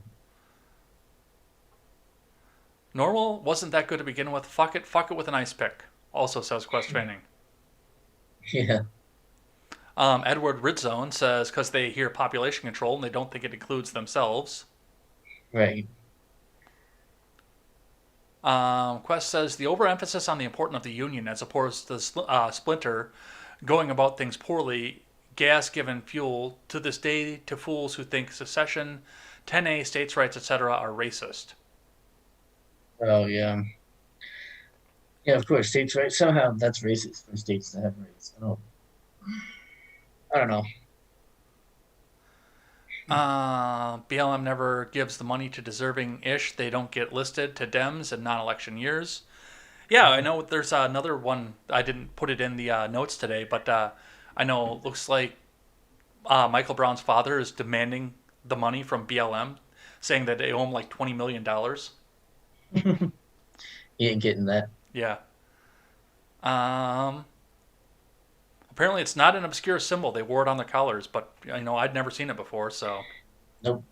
Normal wasn't that good to begin with. Fuck it with an ice pick. Also says Quest Fanning. Yeah. Edward Ridzone says, because they hear population control and they don't think it includes themselves. Right. Quest says, the overemphasis on the importance of the union as opposed to the splinter going about things poorly, gas given fuel to this day to fools who think secession, 10A, states' rights, etc. are racist. Oh, yeah. Yeah, of course, states' rights. Somehow that's racist for states to have rights. I don't know. BLM never gives the money to deserving-ish. They don't get listed to Dems in non-election years. Yeah, I know there's another one. I didn't put it in the notes today, but I know it looks like Michael Brown's father is demanding the money from BLM, saying that they owe him like $20 million. He ain't getting that. Yeah. Apparently it's not an obscure symbol. They wore it on their collars, but I'd never seen it before, so. Nope.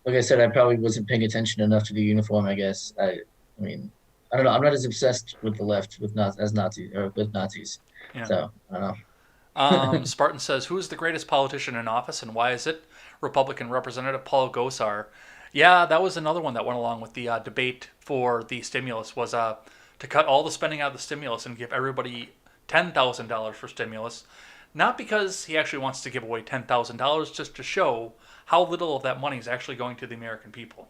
Like I said, I probably wasn't paying attention enough to the uniform, I guess. I mean, I don't know. I'm not as obsessed with the left with Nazis or with Nazis. Yeah. So I don't know. Spartan says, who is the greatest politician in office and why is it? Republican Representative Paul Gosar. Yeah, that was another one that went along with the debate for the stimulus was to cut all the spending out of the stimulus and give everybody $10,000 for stimulus. Not because he actually wants to give away $10,000, just to show how little of that money is actually going to the American people.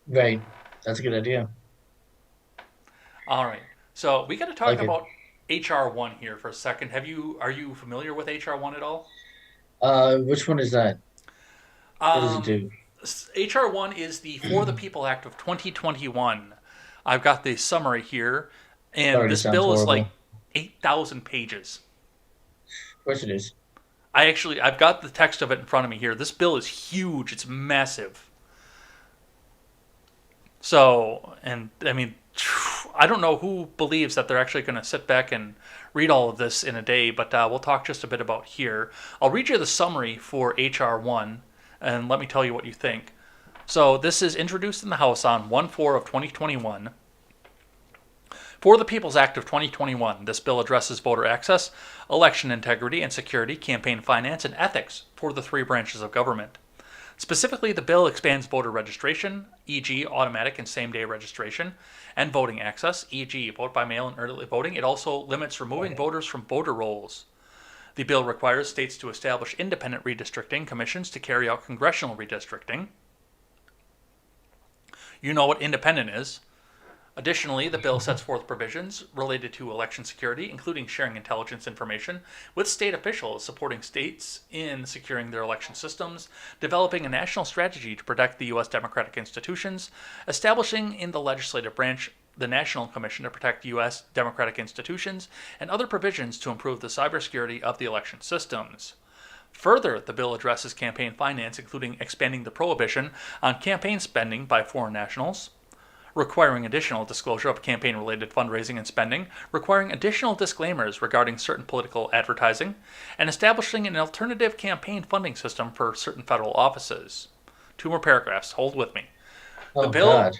Right. That's a good idea. All right. So we got to talk Like it. about HR1 here for a second. Are you familiar with HR1 at all? Which one is that? What does it do? HR1 is the For the People Act of 2021. I've got the summary here, and Already this sounds bill is horrible. like 8,000 pages. Of course it is. I've got the text of it in front of me here. This bill is huge. It's massive. So, and I mean, I don't know who believes that they're actually going to sit back and read all of this in a day, but we'll talk just a bit about here. I'll read you the summary for HR1, and let me tell you what you think. So this is introduced in the House on 1/4 of 2021. For the People's Act of 2021, this bill addresses voter access, election integrity and security, campaign finance, and ethics for the three branches of government. Specifically, the bill expands voter registration, e.g. automatic and same-day registration, and voting access, e.g. vote by mail and early voting. It also limits removing voters from voter rolls. The bill requires states to establish independent redistricting commissions to carry out congressional redistricting. You know what independent is. Additionally, the bill sets forth provisions related to election security, including sharing intelligence information with state officials, supporting states in securing their election systems, developing a national strategy to protect the U.S. democratic institutions, establishing in the legislative branch the National Commission to protect U.S. democratic institutions, and other provisions to improve the cybersecurity of the election systems. Further, the bill addresses campaign finance, including expanding the prohibition on campaign spending by foreign nationals, requiring additional disclosure of campaign-related fundraising and spending, requiring additional disclaimers regarding certain political advertising, and establishing an alternative campaign funding system for certain federal offices. 2 more paragraphs. Hold with me. The bill God.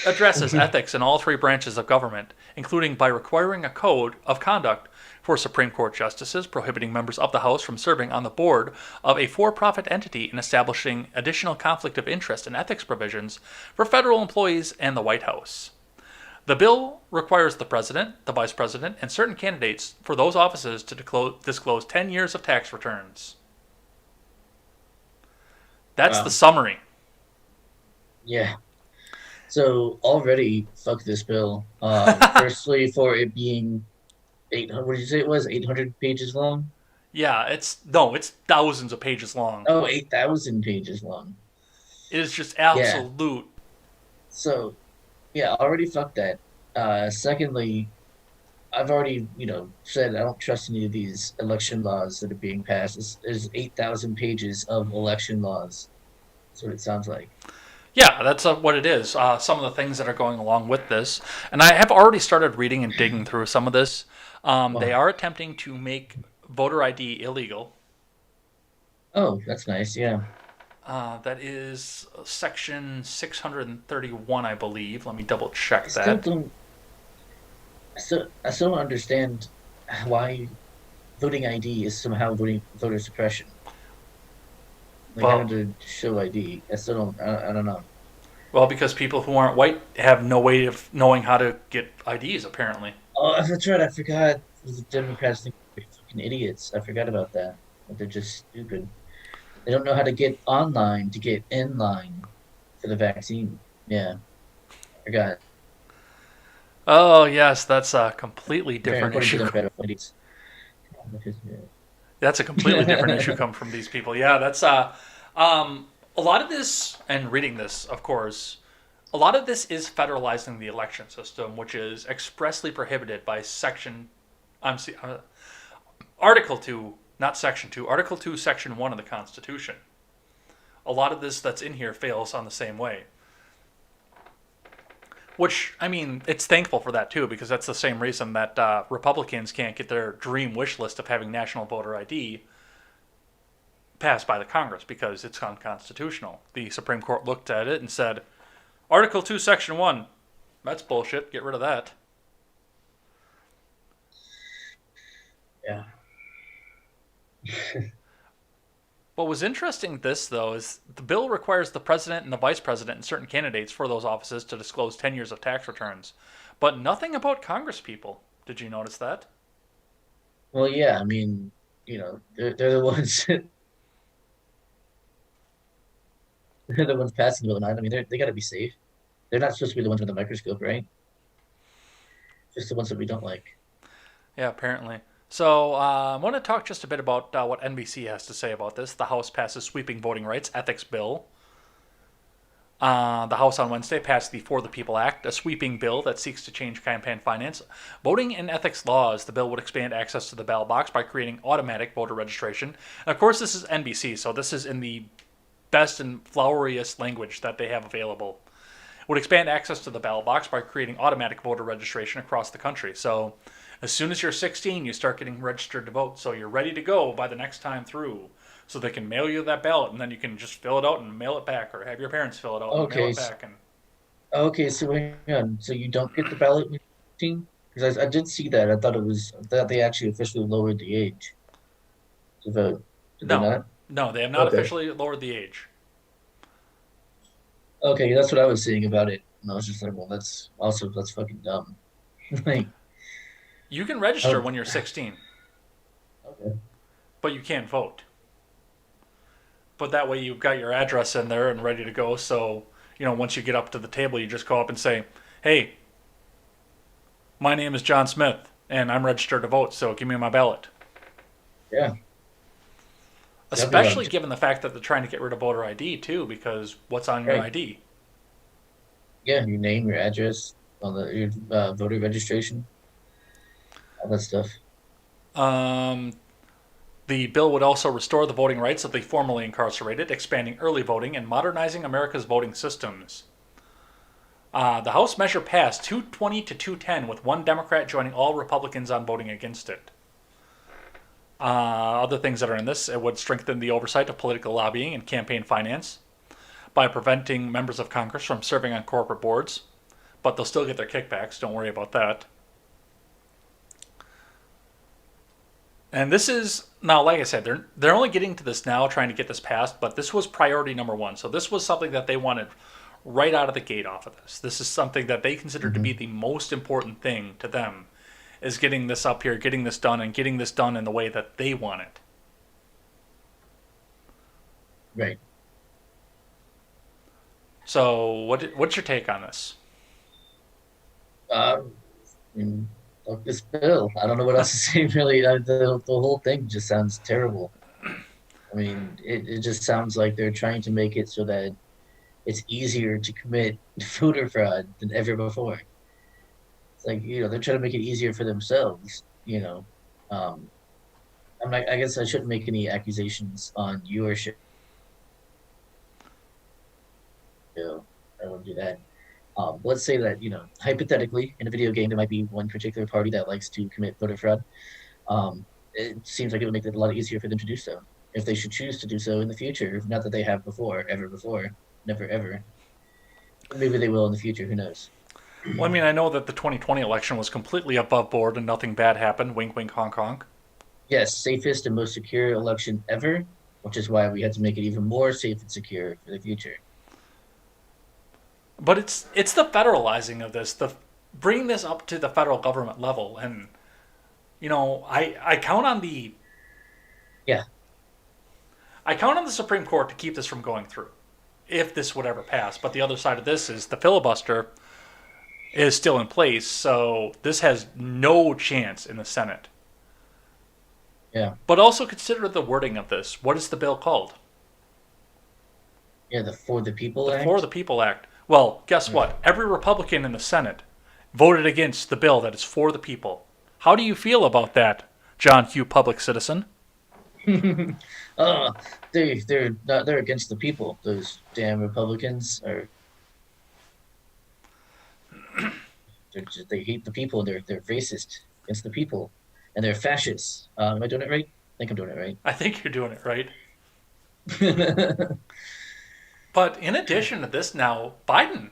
addresses ethics in all three branches of government, including by requiring a code of conduct for Supreme Court justices, prohibiting members of the House from serving on the board of a for-profit entity and establishing additional conflict of interest and ethics provisions for federal employees and the White House. The bill requires the president, the vice president, and certain candidates for those offices to disclose 10 years of tax returns. That's Wow. the summary. Yeah. So already, fuck this bill. Firstly, for it being 800, what did you say it was? 800 pages long? Yeah, it's thousands of pages long. Oh, 8,000 pages long. It is just Yeah. absolute. So, yeah, already fuck that. Secondly, I've already, said I don't trust any of these election laws that are being passed. There's 8,000 pages of election laws. That's what it sounds like. Yeah, that's what it is. Some of the things that are going along with this, and I have already started reading and digging through some of this. They are attempting to make voter ID illegal. Oh, that's nice. Yeah. That is section 631, I believe. Let me double check I still that. don't. I still don't understand why voting ID is somehow voter suppression. Like Well, having to show ID. I still don't. I don't know. well, because people who aren't white have no way of knowing how to get IDs, apparently. Oh, that's right. I forgot. The Democrats think we're fucking idiots. I forgot about that. But they're just stupid. They don't know how to get online to get in line for the vaccine. Yeah, I forgot. Oh, yes, that's a completely different According to issue. Democrat idiots. That's a completely different issue come from these people. Yeah, that's a lot of this, and reading this, of course, a lot of this is federalizing the election system, which is expressly prohibited by Article 2, not Section 2, Article 2, Section 1 of the Constitution. A lot of this that's in here fails on the same way. Which, I mean, it's thankful for that too, because that's the same reason that Republicans can't get their dream wish list of having national voter ID passed by the Congress, because it's unconstitutional. The Supreme Court looked at it and said, Article 2, Section 1, that's bullshit, get rid of that. Yeah. What was interesting this, though, is the bill requires the president and the vice president and certain candidates for those offices to disclose 10 years of tax returns, but nothing about Congress people. Did you notice that? Well, yeah. I mean, they're the ones. They're the ones passing the bill. I mean, they got to be safe. They're not supposed to be the ones with the microscope, right? Just the ones that we don't like. Yeah, apparently. So I want to talk just a bit about what NBC has to say about this. The House passes sweeping voting rights ethics bill. The House on Wednesday passed the For the People Act, a sweeping bill that seeks to change campaign finance, voting, and ethics laws. The bill would expand access to the ballot box by creating automatic voter registration. And of course, this is NBC, so this is in the best and floweriest language that they have available. It would expand access to the ballot box by creating automatic voter registration across the country. So as soon as you're 16, you start getting registered to vote. So you're ready to go by the next time through. So they can mail you that ballot, and then you can just fill it out and mail it back, or have your parents fill it out and mail it back. Okay, so hang on. So you don't get the ballot machine? Because I did see that. I thought they actually officially lowered the age to vote. Did they not? No, they have not Okay. officially lowered the age. Okay, that's what I was seeing about it. And I was just like, well, that's fucking dumb. Like, You can register oh, when you're 16, okay. but you can't vote. But that way you've got your address in there and ready to go. So, once you get up to the table, you just go up and say, hey, my name is John Smith, and I'm registered to vote, so give me my ballot. Yeah. Especially given the fact that they're trying to get rid of voter ID, too, because what's on your Right. ID? Yeah, your name, your address, your voter registration, all that stuff. The bill would also restore the voting rights of the formerly incarcerated, expanding early voting and modernizing America's voting systems. The House measure passed 220 to 210, with one Democrat joining all Republicans on voting against it. Other things that are in this, it would strengthen the oversight of political lobbying and campaign finance by preventing members of Congress from serving on corporate boards, but they'll still get their kickbacks, don't worry about that. And this is now, like I said, they're only getting to this now, trying to get this passed. But this was priority number one. So this was something that they wanted right out of the gate off of this. This is something that they consider to Hmm. be the most important thing to them, is getting this up here, getting this done, and getting this done in the way that they want it. Right. So what's your take on this? I mean, fuck this bill. I don't know what else to say, really. The whole thing just sounds terrible. I mean, it just sounds like they're trying to make it so that it's easier to commit voter fraud than ever before. It's like, they're trying to make it easier for themselves. Um, I guess I shouldn't make any accusations on your show. I won't do that. Let's say that, hypothetically, in a video game, there might be one particular party that likes to commit voter fraud. It seems like it would make it a lot easier for them to do so if they should choose to do so in the future. Not that they have before, ever before, never ever. Maybe they will in the future. Who knows? Well, I mean, I know that the 2020 election was completely above board and nothing bad happened. Wink, wink, honk, honk. Yes, safest and most secure election ever, which is why we had to make it even more safe and secure for the future. But it's the federalizing of this, the bringing this up to the federal government level, and I count on the Yeah, Supreme Court to keep this from going through, if this would ever pass. But the other side of this is the filibuster is still in place, so this has no chance in the Senate. yeah, But also consider the wording of this. What is the bill called? yeah. The For the People The Act. For the People Act. Well, guess Yeah. what? Every Republican in the Senate voted against the bill that is for the people. How do you feel about that, John Hugh Public Citizen? Oh, they're against the people. Those damn Republicans are. They hate the people. They're racist against the people, and they're fascists. Am I doing it right? I think I'm doing it I think you're doing it right. right. But in addition to this, now Biden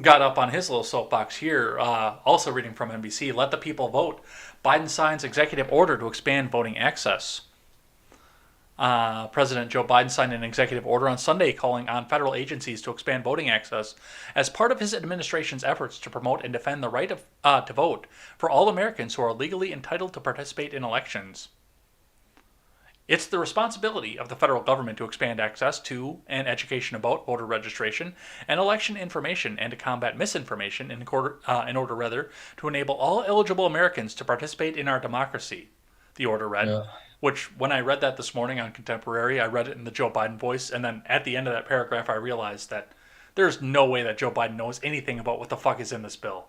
got up on his little soapbox here, also reading from NBC. Let the people vote. Biden signs executive order to expand voting access. President Joe Biden signed an executive order on Sunday calling on federal agencies to expand voting access as part of his administration's efforts to promote and defend the right to vote for all Americans who are legally entitled to participate in elections. It's the responsibility of the federal government to expand access to and education about voter registration and election information, and to combat misinformation in order to enable all eligible Americans to participate in our democracy, the order read. Ugh. Which, when I read that this morning on Contemporary, I read it in the Joe Biden voice, and then at the end of that paragraph, I realized that there's no way that Joe Biden knows anything about what the fuck is in this bill.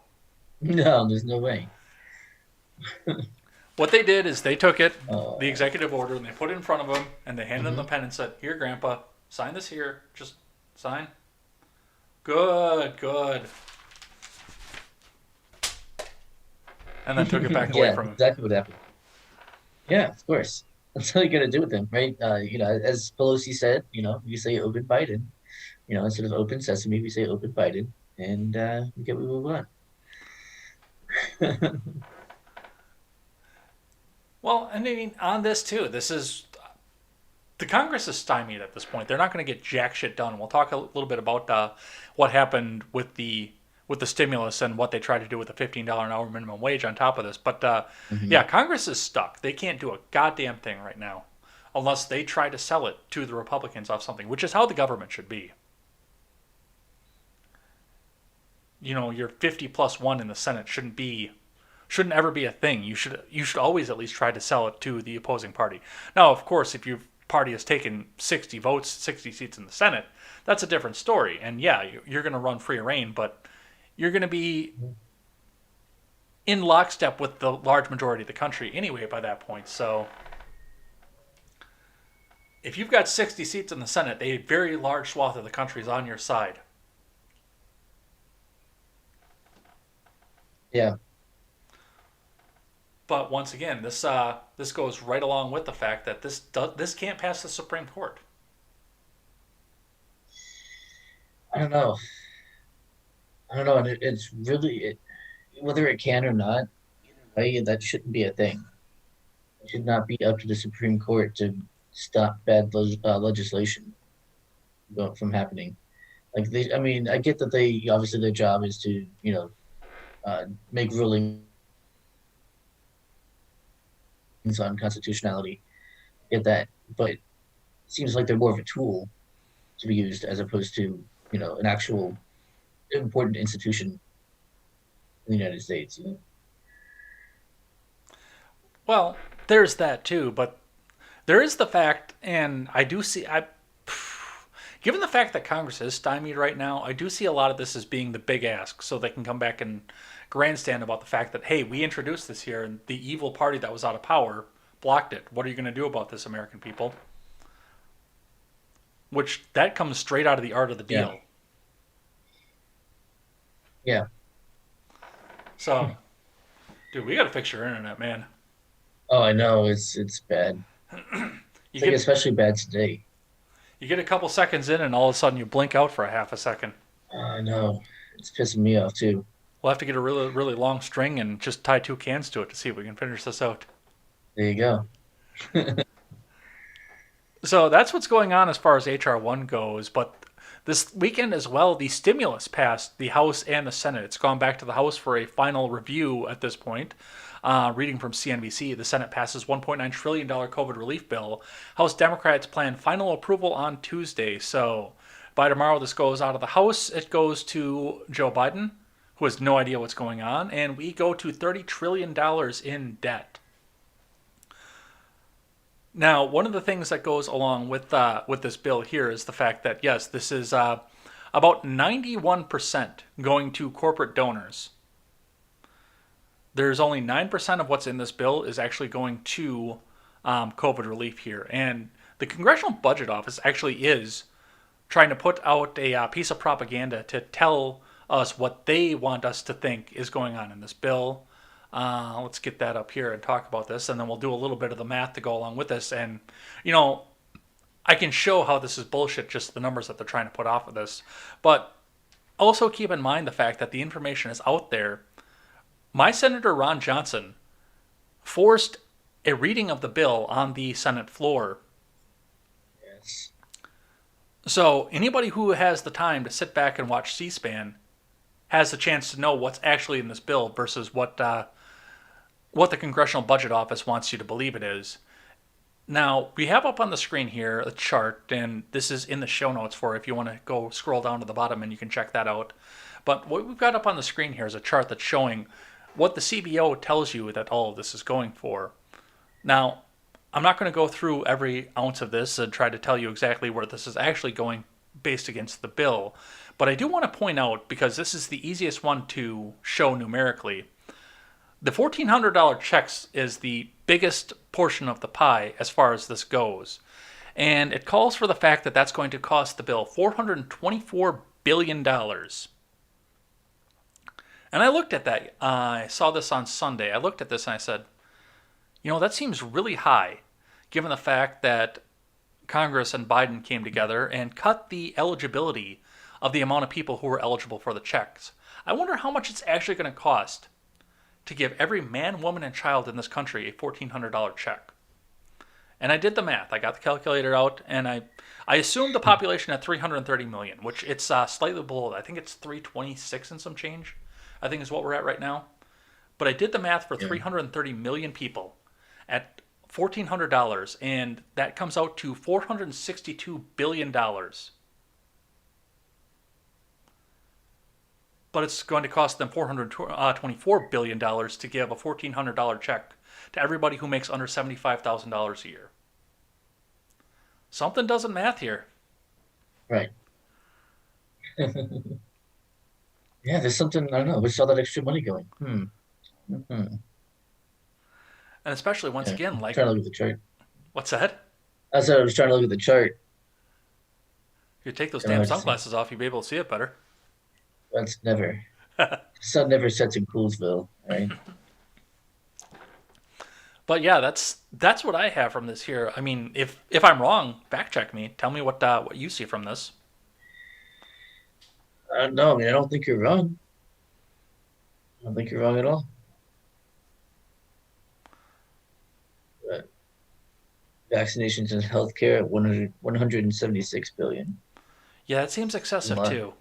No, there's no way. What they did is they took it, the Oh, executive order, and they put it in front of him, and they handed him the mhm. pen and said, "Here, Grandpa, sign this here. Just sign." Good, good. And then took it back away Yeah, from him. exactly what happened. Yeah, of course. That's all you got to do with them, right? As Pelosi said, you say open Biden. Instead of open sesame, we say open Biden, and we move on. Well, and I mean, on this too, this is the Congress is stymied at this point. They're not going to get jack shit done. We'll talk a little bit about what happened with the stimulus and what they tried to do with the $15 an hour minimum wage on top of this. But Hmm. yeah, Congress is stuck. They can't do a goddamn thing right now unless they try to sell it to the Republicans off something, which is how the government should be. Your 50 plus one in the Senate shouldn't ever be a thing. You should always at least try to sell it to the opposing party. Now, of course, if your party has taken 60 votes, 60 seats in the Senate, that's a different story. And yeah, you're going to run free reign, but you're going to be in lockstep with the large majority of the country anyway by that point. So if you've got 60 seats in the Senate, a very large swath of the country is on your side. Yeah, But once again, this goes right along with the fact that this can't pass the Supreme Court. I don't know. I don't know, and it's really whether it can or not. Either way, that shouldn't be a thing. It should not be up to the Supreme Court to stop bad legislation from happening. Like I mean, I get that they obviously their job is to make rulings on constitutionality. Get that, but it seems like they're more of a tool to be used as opposed to an actual important institution in the United States. Well, there's that too, but there is the fact, and I do see, given the fact that Congress is stymied right now, I do see a lot of this as being the big ask, so they can come back and grandstand about the fact that, hey, we introduced this here, and the evil party that was out of power blocked it. What are you going to do about this, American people? Which that comes straight out of the art of the deal. Yeah. So, dude, we got to fix your internet, man. Oh, I know it's bad. Especially bad today. You get a couple seconds in, and all of a sudden you blink out for a half a second. I know. It's pissing me off too. We'll have to get a really, really long string and just tie 2 cans to it to see if we can finish this out. There you go. So that's what's going on as far as HR1 goes. But this weekend as well, the stimulus passed the House and the Senate. It's gone back to the House for a final review at this point. Reading from CNBC, the Senate passes $1.9 trillion COVID relief bill. House Democrats plan final approval on Tuesday. So by tomorrow, this goes out of the House. It goes to Joe Biden, who has no idea what's going on. And we go to $30 trillion in debt. Now, one of the things that goes along with this bill here is the fact that, yes, this is about 91% going to corporate donors. There's only 9% of what's in this bill is actually going to COVID relief here. And the Congressional Budget Office actually is trying to put out a piece of propaganda to tell us what they want us to think is going on in this bill. Let's get that up here and talk about this, and then we'll do a little bit of the math to go along with this. And, I can show how this is bullshit, just the numbers that they're trying to put off of this. But also keep in mind the fact that the information is out there. My Senator Ron Johnson forced a reading of the bill on the Senate floor. Yes. So anybody who has the time to sit back and watch C-SPAN has the chance to know what's actually in this bill versus what the Congressional Budget Office wants you to believe it is. Now, we have up on the screen here a chart, and this is in the show notes for if you want to go scroll down to the bottom and you can check that out. But what we've got up on the screen here is a chart that's showing what the CBO tells you that all of this is going for. Now, I'm not going to go through every ounce of this and try to tell you exactly where this is actually going based against the bill, but I do want to point out, because this is the easiest one to show numerically, the $1,400 checks is the biggest portion of the pie as far as this goes. And it calls for the fact that that's going to cost the bill $424 billion. And I looked at that. I saw this on Sunday. I looked at this and I said, that seems really high, given the fact that Congress and Biden came together and cut the eligibility of the amount of people who were eligible for the checks. I wonder how much it's actually going to cost to give every man, woman, and child in this country a $1,400 check. And I did the math. I got the calculator out, and I assumed the population at 330 million, which it's slightly below that. I think it's 326 and some change, I think is what we're at right now. But I did the math for 330 million people at $1,400, and that comes out to $462 billion. But it's going to cost them $424 billion to give a $1,400 check to everybody who makes under $75,000 a year. Something doesn't math here. Right. Yeah, there's something, I don't know, where's all that extra money going? And especially, once again, like... trying to look at the chart. What's that? I said I was trying to look at the chart. If you take those damn sunglasses off, you'll be able to see it better. That's never. The sun never sets in Coolsville, right? But yeah, that's what I have from this here. I mean, if I'm wrong, fact check me. Tell me what you see from this. No, I mean, I don't think you're wrong. I don't think you're wrong at all. But Vaccinations and healthcare at 176 billion. Yeah, it seems A excessive lot. too.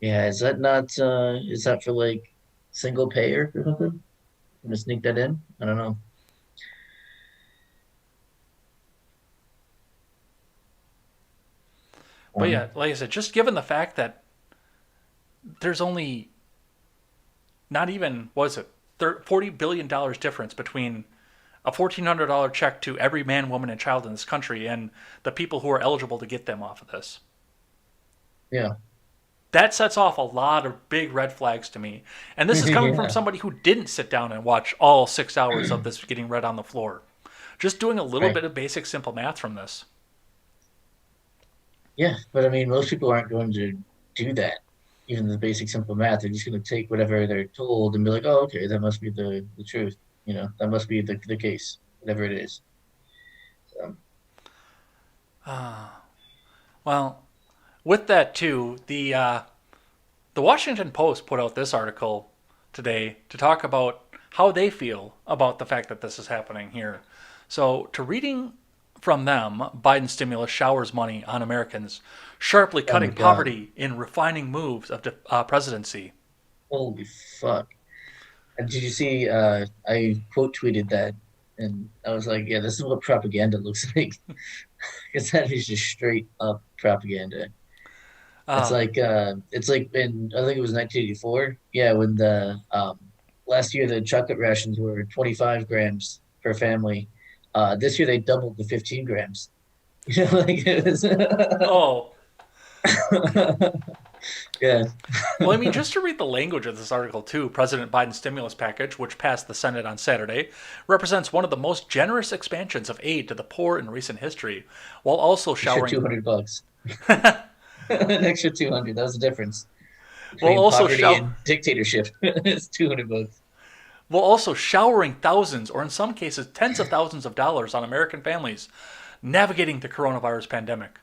Yeah, is that not is that for like single payer or something? I'm gonna sneak that in. I don't know. But yeah, like I said, just given the fact that there's only not even, what is it, $40 billion difference between a $1,400 check to every man, woman, and child in this country and the people who are eligible to get them off of this. Yeah. That sets off a lot of big red flags to me. And this is coming from Yeah. somebody who didn't sit down and watch all 6 hours of this getting read on the floor. Just doing a little Right. bit of basic simple math from this. Yeah, but I mean, most people aren't going to do that. Even the basic simple math, they're just going to take whatever they're told and be like, "Oh, okay, that must be the truth." That must be the case, whatever it is. So, Well, with that too, the Washington Post put out this article today to talk about how they feel about the fact that this is happening here. So, to reading from them, Biden's stimulus showers money on Americans, sharply oh my cutting God, poverty in refining moves of the presidency. holy fuck! And did you see? I quote tweeted that, and I was like, "Yeah, this is what propaganda looks like." Because that is just straight up propaganda. Um, It's like in I think it was 1984. Yeah, when the last year the chocolate rations were 25 grams per family. This year they doubled to 15 grams. Like it was. oh, Yeah. well, I mean, just to read the language of this article, too, President Biden's stimulus package, which passed the Senate on Saturday, represents one of the most generous expansions of aid to the poor in recent history, while also Extra showering 200 bucks. An extra 200. That was the difference while between also poverty show, and dictatorship. It's 200 bucks. while also showering thousands, or in some cases tens of thousands of dollars on American families navigating the coronavirus pandemic.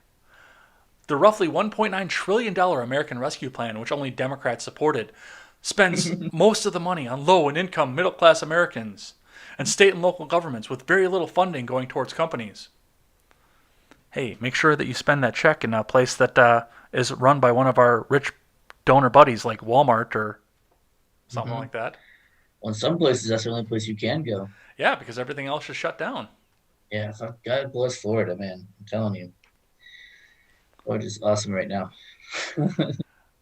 The roughly $1.9 trillion American Rescue Plan, which only Democrats supported, spends most of the money on low and income middle class Americans and state and local governments with very little funding going towards companies. Hey, make sure that you spend that check in a place that is run by one of our rich donor buddies like Walmart or something Hmm. like that. Well, in some places, that's the only place you can go. Yeah, because everything else is shut down. Yeah, fuck, God bless Florida, man. I'm telling you. Florida's awesome right now.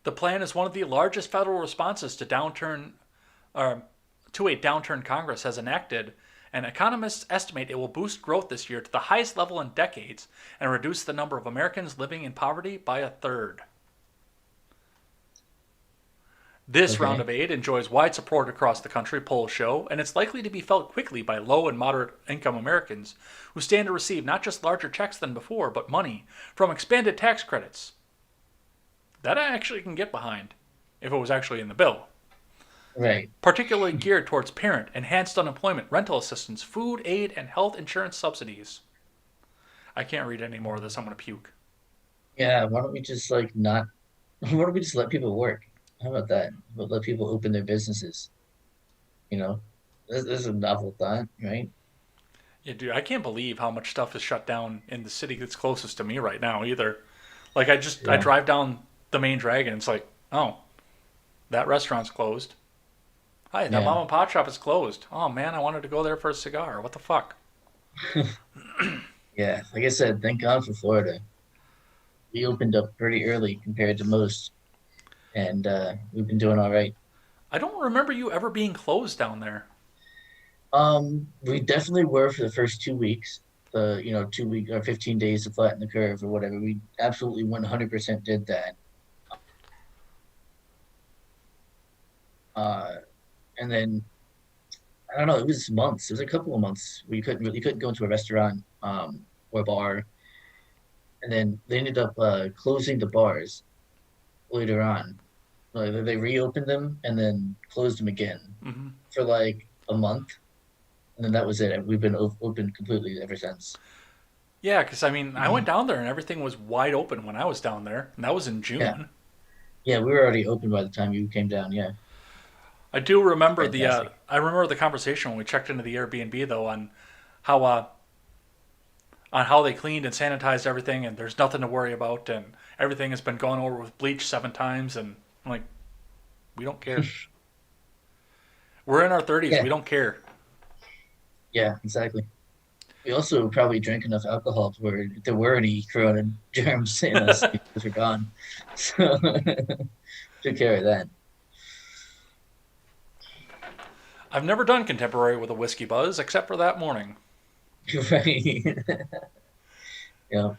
The plan is one of the largest federal responses uh, to a downturn Congress has enacted, and economists estimate it will boost growth this year to the highest level in decades and reduce the number of Americans living in poverty by a third. This round Okay. of aid enjoys wide support across the country, polls show, and it's likely to be felt quickly by low and moderate income Americans who stand to receive not just larger checks than before, but money from expanded tax credits. That I actually can get behind if it was actually in the bill. Right. Particularly geared towards parent, enhanced unemployment, rental assistance, food aid, and health insurance subsidies. I can't read any more of this. I'm going to puke. Yeah, why don't we just like not why don't we just let people work? How about that? But let people open their businesses, you know? This is a novel thought, right? Yeah, dude, I can't believe how much stuff is shut down in the city that's closest to me right now either. Like I Yeah. drive down the main Dragon. It's like, oh, that restaurant's closed. Hi, that Yeah. mom and pop shop is closed. Oh man, I wanted to go there for a cigar. What the fuck? Yeah. Like I said, thank God for Florida. We opened up pretty early compared to most, and we've been doing all right. I don't remember you ever being closed down there. We definitely were for the first 2 weeks. The 2 week or 15 days to flatten the curve or whatever. We absolutely 100% did that. Uh, and then I don't know, it was months. It was a couple of months where you couldn't go into a restaurant or bar. And then they ended up closing the bars later on. Like they reopened them and then closed them again Hmm. for like a month, and then that was it. We've been open completely ever since. Yeah, because I mean, I went down there and everything was wide open when I was down there, and that was in Yeah, June. yeah, we were already open by the time you came down. Yeah, I do remember fantastic. I remember the conversation when we checked into the Airbnb though on how on how they cleaned and sanitized everything, and there's nothing to worry about, and everything has been gone over with bleach 7 times, and I'm like, we don't care. We're in our 30s. Yeah, We don't care. yeah, exactly. We also probably drank enough alcohol to where if there were any corona germs in us, those are gone. So took care of that. I've never done contemporary with a whiskey buzz except for that morning. Right. Yeah.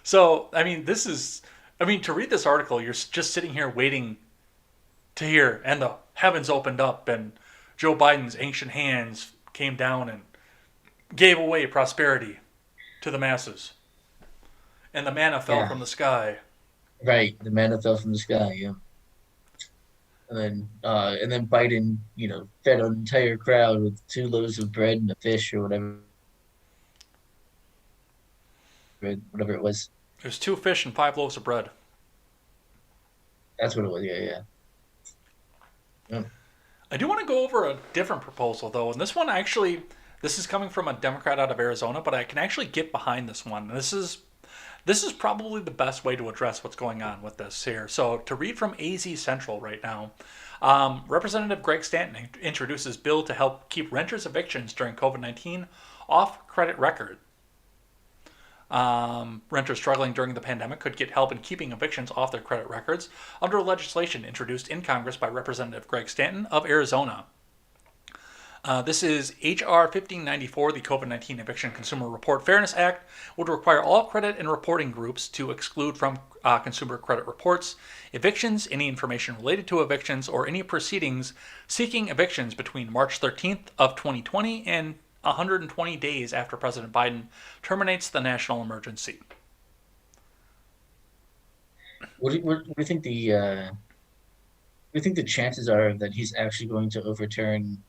So, I mean, to read this article, you're just sitting here waiting to hear, and the heavens opened up, and Joe Biden's ancient hands came down and gave away prosperity to the masses, and the manna fell Yeah. from the sky. Right. The manna fell from the sky. Yeah. And then Biden, fed an entire crowd with 2 loaves of bread and a fish or whatever it was. There's 2 fish and 5 loaves of bread. That's what it was. Yeah, yeah. Yeah. I do want to go over a different proposal, though, and this is coming from a Democrat out of Arizona, but I can actually get behind this one. This is probably the best way to address what's going on with this here. So, to read from AZ Central right now, Representative Greg Stanton introduces bill to help keep renters' evictions during COVID-19 off credit record. Renters struggling during the pandemic could get help in keeping evictions off their credit records under legislation introduced in Congress by Representative Greg Stanton of Arizona. This is HR 1594, the COVID 19 Eviction Consumer Report Fairness Act, would require all credit and reporting groups to exclude from consumer credit reports evictions, any information related to evictions, or any proceedings seeking evictions between March 13th of 2020 and 120 days after President Biden terminates the national emergency. What do you think the chances are that he's actually going to overturn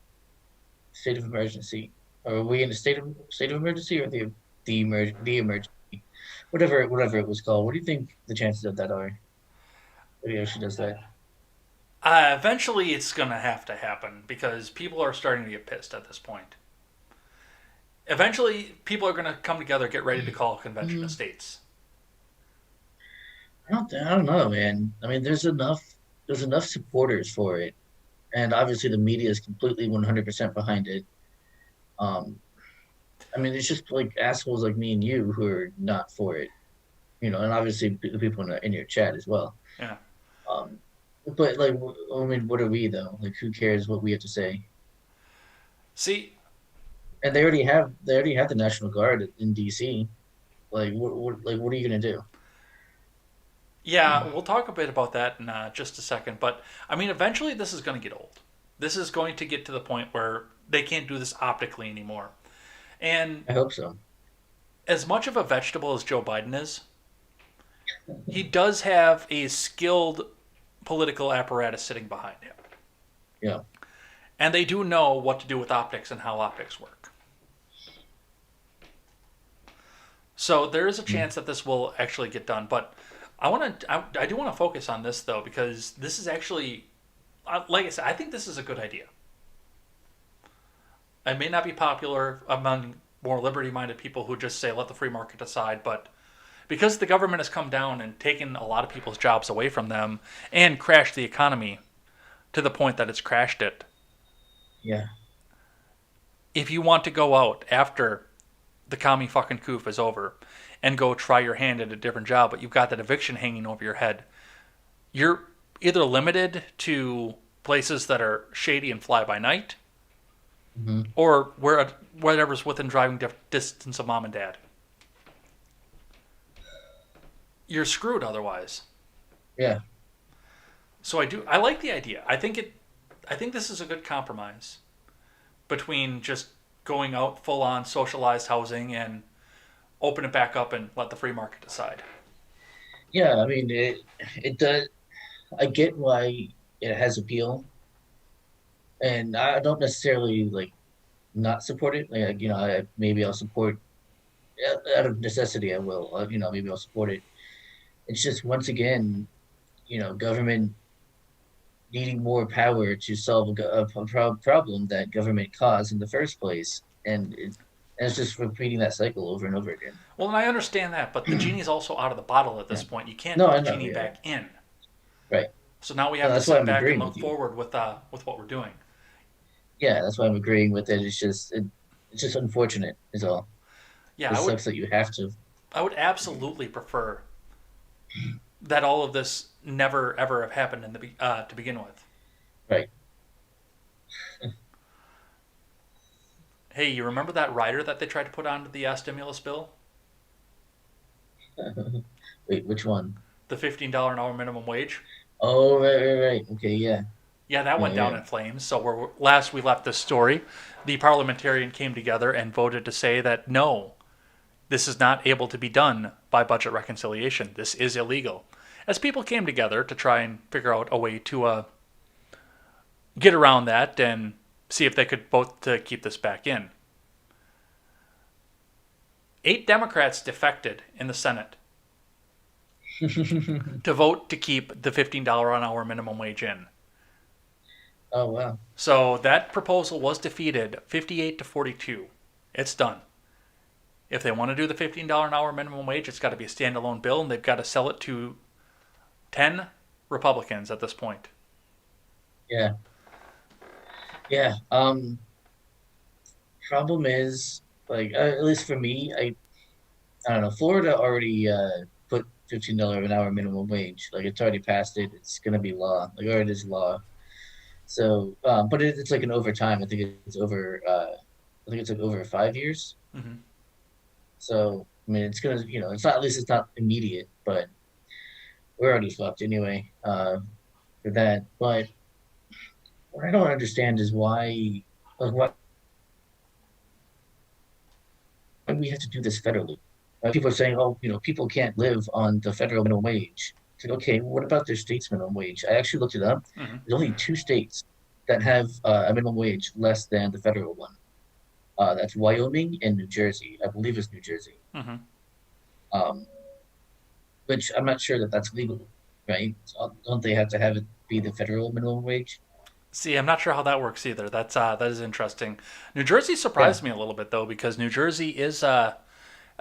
state of emergency? Or are we in a state of emergency or the emergency? Whatever it was called. What do you think the chances of that are? That he actually does that? Eventually, it's going to have to happen because people are starting to get pissed at this point. Eventually, people are going to come together, get ready to call a convention of states. I don't know, man. I mean, there's enough supporters for it, and obviously the media is completely 100% behind it. Um, I mean, it's just like assholes like me and you who are not for it, and obviously the people in your chat as well. Yeah. Um, but like, I mean, what are we though? Like, who cares what we have to say? See, And they already have the National Guard in DC. Like, what are you gonna do? yeah, we'll talk a bit about that in just a second. But I mean, eventually, this is going to get old. This is going to get to the point where they can't do this optically anymore. And I hope so. as much of a vegetable as Joe Biden is, he does have a skilled political apparatus sitting behind him. Yeah. And they do know what to do with optics and how optics work. So there is a chance that this will actually get done. But I do want to focus on this, though, because this is actually, like I said, I think this is a good idea. It may not be popular among more liberty-minded people who just say, let the free market decide, but because the government has come down and taken a lot of people's jobs away from them and crashed the economy to the point that it's crashed it, Yeah. if you want to go out after the commie fucking coof is over and go try your hand at a different job, but you've got that eviction hanging over your head, you're either limited to places that are shady and fly by night, Hmm. or whatever's within driving distance of mom and dad. You're screwed otherwise. Yeah. So I like the idea. I think this is a good compromise between just going out full on socialized housing and open it back up and let the free market decide. Yeah. I mean, it does. I get why it has appeal, and I don't necessarily like not support it. Like, maybe I'll support out of necessity. I will. Maybe I'll support it. It's just once again, government needing more power to solve a problem that government caused in the first place, and And it's just repeating that cycle over and over again. Well, and I understand that, but the genie's also out of the bottle at this Yeah. point. You can't No, put I the know. genie Yeah. back in. Right. So now we No, have to that's why sit I'm back and agreeing look with you. forward with what we're doing. Yeah, that's why I'm agreeing with it. It's just unfortunate, is all. Yeah, It sucks that you have to. I would absolutely prefer that all of this never ever have happened to begin with. Right. Hey, you remember that rider that they tried to put onto the stimulus bill? Wait, which one? The $15 an hour minimum wage? Oh, right. Okay, yeah. Yeah, that Yeah, went down yeah. in flames. So last we left this story, the parliamentarian came together and voted to say that no, this is not able to be done by budget reconciliation. This is illegal. As people came together to try and figure out a way to get around that and see if they could vote to keep this back in. 8 Democrats defected in the Senate to vote to keep the $15 an hour minimum wage in. Oh, wow. So that proposal was defeated 58 to 42. It's done. If they want to do the $15 an hour minimum wage, it's got to be a standalone bill, and they've got to sell it to 10 Republicans at this point. Yeah. Yeah. Problem is, like, at least for me, I don't know. Florida already put $15 an hour minimum wage. Like, it's already passed it. It's gonna be law. Like, or it is law. So, but it's like an overtime. I think it's over. I think it's like over 5 years. Mm-hmm. So, I mean, it's gonna, it's not, at least it's not immediate, but we're already fucked anyway. For that. But what I don't understand is like, why we have to do this federally. People are saying, oh, people can't live on the federal minimum wage. It's like, okay, what about their state's minimum wage? I actually looked it up. Mm-hmm. There's only 2 states that have a minimum wage less than the federal one. That's Wyoming and New Jersey. I believe it's New Jersey. Mm-hmm. Um, which I'm not sure that that's legal, right? So don't they have to have it be the federal minimum wage? See, I'm not sure how that works either. That is interesting. New Jersey Yeah. surprised me a little bit though, because New Jersey is a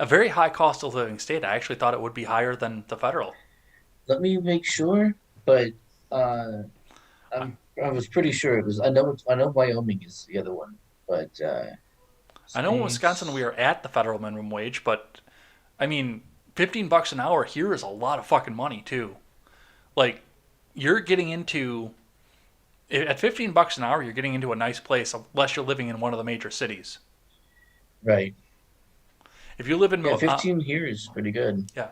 very high cost of living state. I actually thought it would be higher than the federal. Let me make sure, but uh, I was pretty sure it was. I know Wyoming is the other one, but I know in Wisconsin we states. are at the federal minimum wage, but I mean, $15 an hour here is a lot of fucking money too. Like, you're getting into at $15 an hour, you're getting into a nice place unless you're living in one of the major cities. Right. If you live in Yeah, 15 here is pretty good. yeah,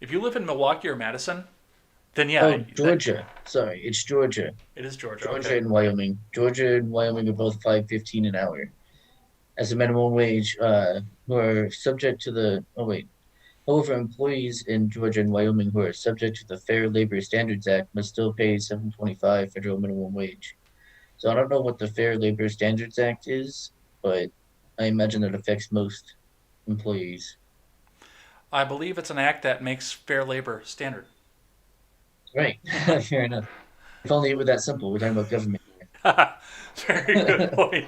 if you live in Milwaukee or Madison, then Oh, yeah, Georgia. Sorry, it's Georgia. it is Georgia. Georgia Okay. and Wyoming. Georgia and Wyoming are both 5.15 an hour as a minimum wage. Who are subject to the. Oh wait. However, employees in Georgia and Wyoming who are subject to the Fair Labor Standards Act must still pay 7.25 federal minimum wage. So I don't know what the Fair Labor Standards Act is, but I imagine it affects most employees. I believe it's an act that makes fair labor standard. Right. Fair enough. If only it were that simple. We're talking about government Very good here. point.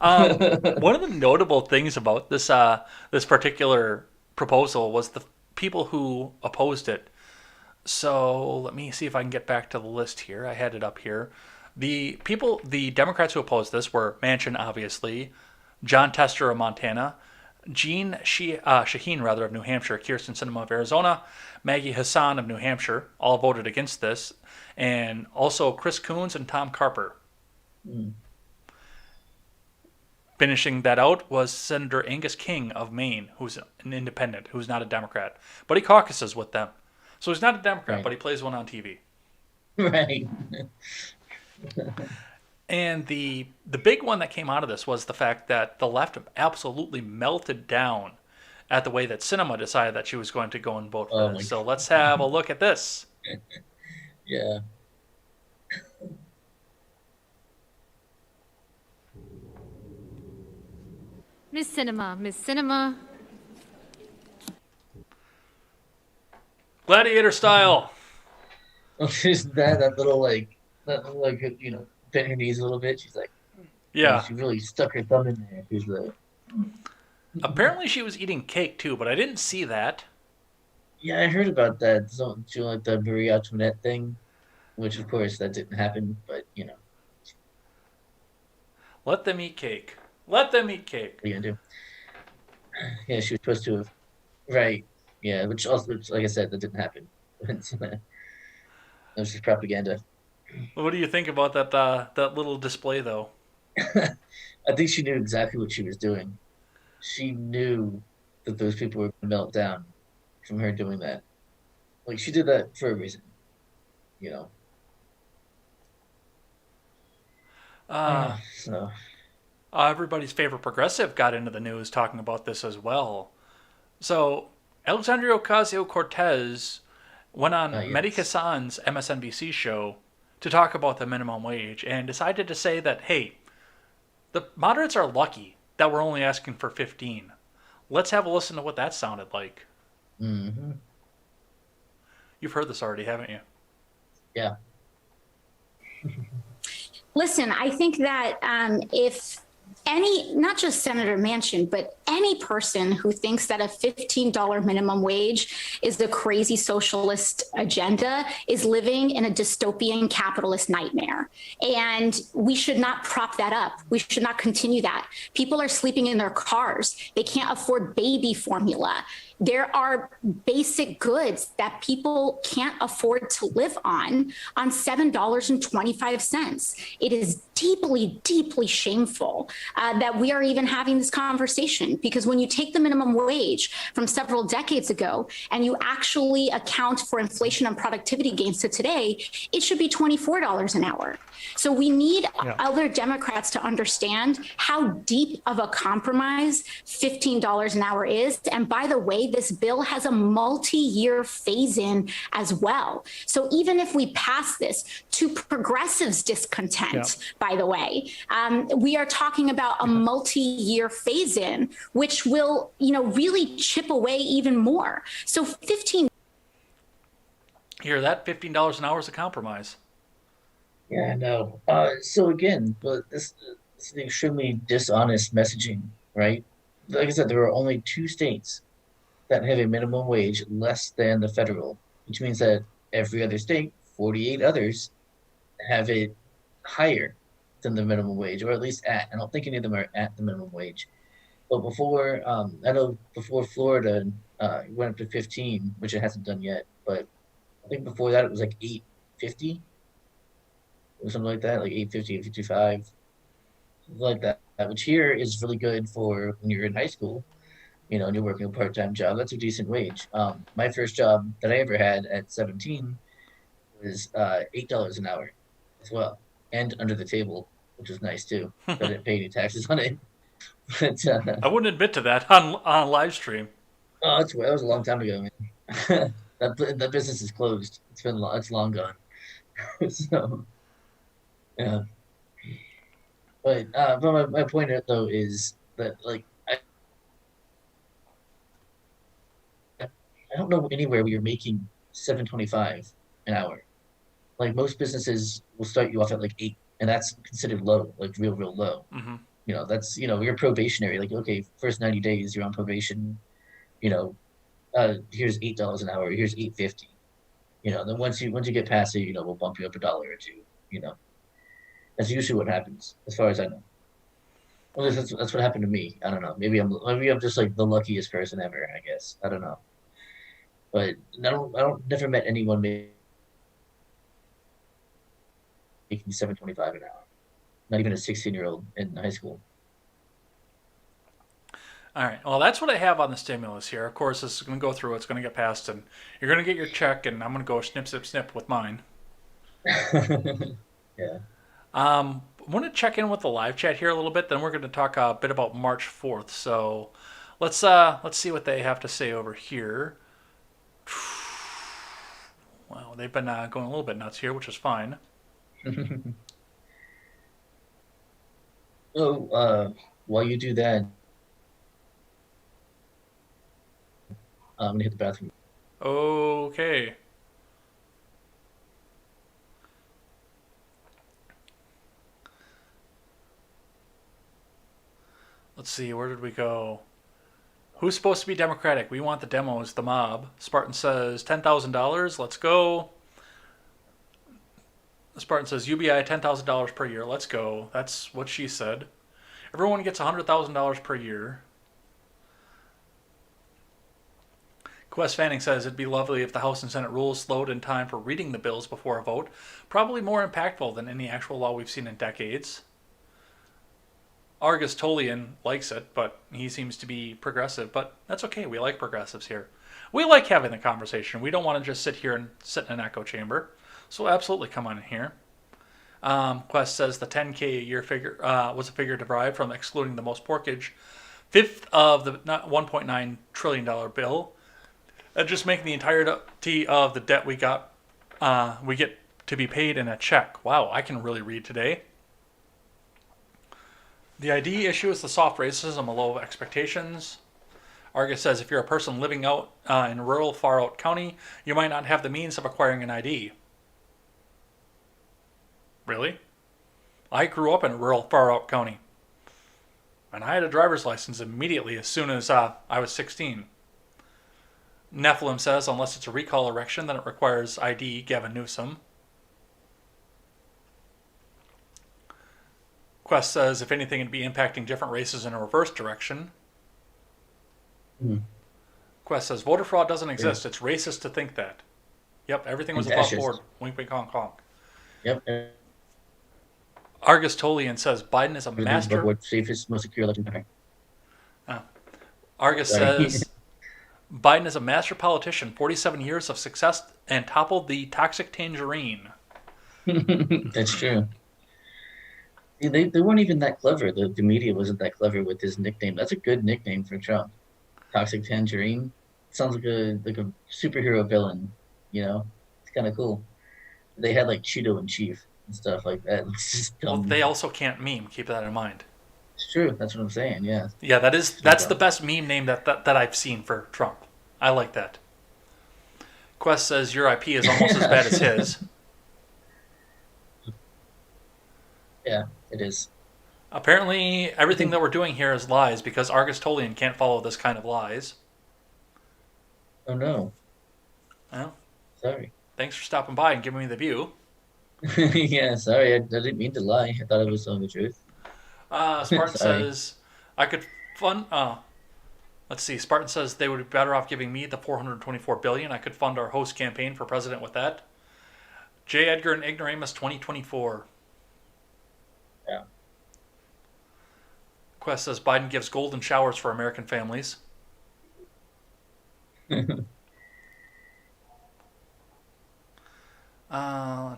One of the notable things about this particular proposal was the people who opposed it. So let me see if I can get back to the list here. I had it up here. The Democrats who opposed this were Manchin, obviously, John Tester of Montana, Shaheen rather of New Hampshire, Kirsten Sinema of Arizona, Maggie Hassan of New Hampshire, all voted against this, and also Chris Coons and Tom Carper. Mm. Finishing that out was Senator Angus King of Maine, who's an independent, who's not a Democrat, but he caucuses with them. So he's not a Democrat, Right. but he plays one on TV. Right. And the big one that came out of this was the fact that the left absolutely melted down at the way that Sinema decided that she was going to go and vote for Oh my this. So let's have a look at this. Yeah. Miss Cinema. Gladiator style. She's that little like bent her knees a little bit. She's like Yeah. she really stuck her thumb in there. She's like Apparently, she was eating cake too, but I didn't see that. Yeah, I heard about that. So, doing like the Riots thing, which of course that didn't happen, but Let them eat cake. Let them eat cake. what are you gonna do? Yeah, she was supposed to have. Right. Yeah, which, like I said, that didn't happen. That was just propaganda. What do you think about that little display though? I think she knew exactly what she was doing. She knew that those people were going to melt down from her doing that. Like she did that for a reason, you know. Uh, So Everybody's favorite progressive got into the news talking about this as well. So Alexandria Ocasio Cortez went on Mehdi yes. Hassan's MSNBC show to talk about the minimum wage and decided to say that, hey, the moderates are lucky that we're only asking for 15. Let's have a listen to what that sounded like. Hmm. You've heard this already, haven't you? Yeah. Listen, I think that if any, not just Senator Manchin, but any person who thinks that a $15 minimum wage is the crazy socialist agenda is living in a dystopian capitalist nightmare. And we should not prop that up. We should not continue that. People are sleeping in their cars. They can't afford baby formula. There are basic goods that people can't afford to live on $7.25. It is deeply, deeply shameful that we are even having this conversation, because when you take the minimum wage from several decades ago and you actually account for inflation and productivity gains to today, it should be $24 an hour. So we need other Democrats to understand how deep of a compromise $15 an hour is. And by the way, this bill has a multi-year phase-in as well. So even if we pass this, to progressives' discontent, by the way, we are talking about a multi-year phase-in, which will, really chip away even more. So 15. Hear that? $15 an hour is a compromise. Yeah, I know. So again, but this is extremely dishonest messaging, right? Like I said, there are only two states that have a minimum wage less than the federal, which means that every other state, 48 others, have it higher than the minimum wage, or at least at. I don't think any of them are at the minimum wage. But before, I know before Florida went up to 15, which it hasn't done yet, but I think before that it was like 850 or something like that, like 850, 855, something like that. Which here is really good for when you're in high school, and you're working a part-time job. That's a decent wage. My first job that I ever had at 17 was $8 an hour as well, and under the table, which was nice too. I didn't pay any taxes on it. But I wouldn't admit to that on live stream. oh, that was a long time ago, man. That business is closed. It's long gone. So yeah, but my point though is that like I don't know anywhere where you're making 7.25 an hour. Like most businesses will start you off at like 8, and that's considered low, like real low. Mm-hmm. That's you're probationary. Like okay, first 90 days you're on probation. You know, here's $8 an hour. Here's 8.50. Then once you get past it, we'll bump you up a dollar or two. You know, that's usually what happens, as far as I know. At least that's what happened to me. I don't know. Maybe I'm just like the luckiest person ever. I guess I don't know. But I don't never met anyone making 7.25 an hour. Not even a 16-year-old in high school. All right. Well, that's what I have on the stimulus here. Of course, this is going to go through. It's going to get passed, and you're going to get your check, and I'm going to go snip, snip, snip with mine. Yeah. I want to check in with the live chat here a little bit. Then we're going to talk a bit about March 4th. So let's see what they have to say over here. Wow, they've been going a little bit nuts here, which is fine. So while you do that, I'm gonna hit the bathroom. Okay. Let's see, where did we go? Who's supposed to be democratic? We want the demos, the mob. Spartan says $10,000. Let's go. Spartan says UBI $10,000 per year. Let's go. That's what she said. Everyone gets $100,000 per year. Quest Fanning says it'd be lovely if the House and Senate rules slowed in time for reading the bills before a vote. Probably more impactful than any actual law we've seen in decades. Argus Tolian likes it, but he seems to be progressive. But that's okay. We like progressives here. We like having the conversation. We don't want to just sit here and sit in an echo chamber. So absolutely come on in here. Quest says the 10K a year figure was a figure derived from excluding the most porkage, fifth of the $1.9 trillion bill, and just making the entirety of the debt we get to be paid in a check. Wow, I can really read today. The ID issue is the soft racism, a low expectations. Argus says if you're a person living out in a rural, far-out county, you might not have the means of acquiring an ID. Really? I grew up in a rural, far-out county. And I had a driver's license immediately as soon as I was 16. Nephilim says unless it's a recall election, then it requires ID, Gavin Newsom. Quest says if anything, it'd be impacting different races in a reverse direction. Quest says voter fraud doesn't exist. It's racist to think that. Yep, everything was above board. Wink, wink, honk, honk. Yep. Argus Tolian says Biden is a master. Safest, most secure election. Argus says Biden is a master politician, 47 years of success, and toppled the toxic tangerine. That's true. They weren't even that clever. The media wasn't that clever with his nickname. That's a good nickname for Trump. Toxic Tangerine. Sounds like a superhero villain, you know? It's kind of cool. They had like Cheeto in Chief and stuff like that. It's just dumb. Well, they also can't meme. Keep that in mind. It's true. That's what I'm saying. Yeah. Yeah, that's the best meme name that I've seen for Trump. I like that. Quest says your IP is almost as bad as his. Yeah, it is. Apparently, everything that we're doing here is lies because Argus Tolian can't follow this kind of lies. Oh no. Well, sorry. Thanks for stopping by and giving me the view. Yeah, sorry. I didn't mean to lie. I thought I was telling the truth. Spartan says I could fund. Let's see. Spartan says they would be better off giving me the $424 billion. I could fund our host campaign for president with that. J. Edgar and Ignoramus 2024. Yeah. Quest says Biden gives golden showers for American families. Let's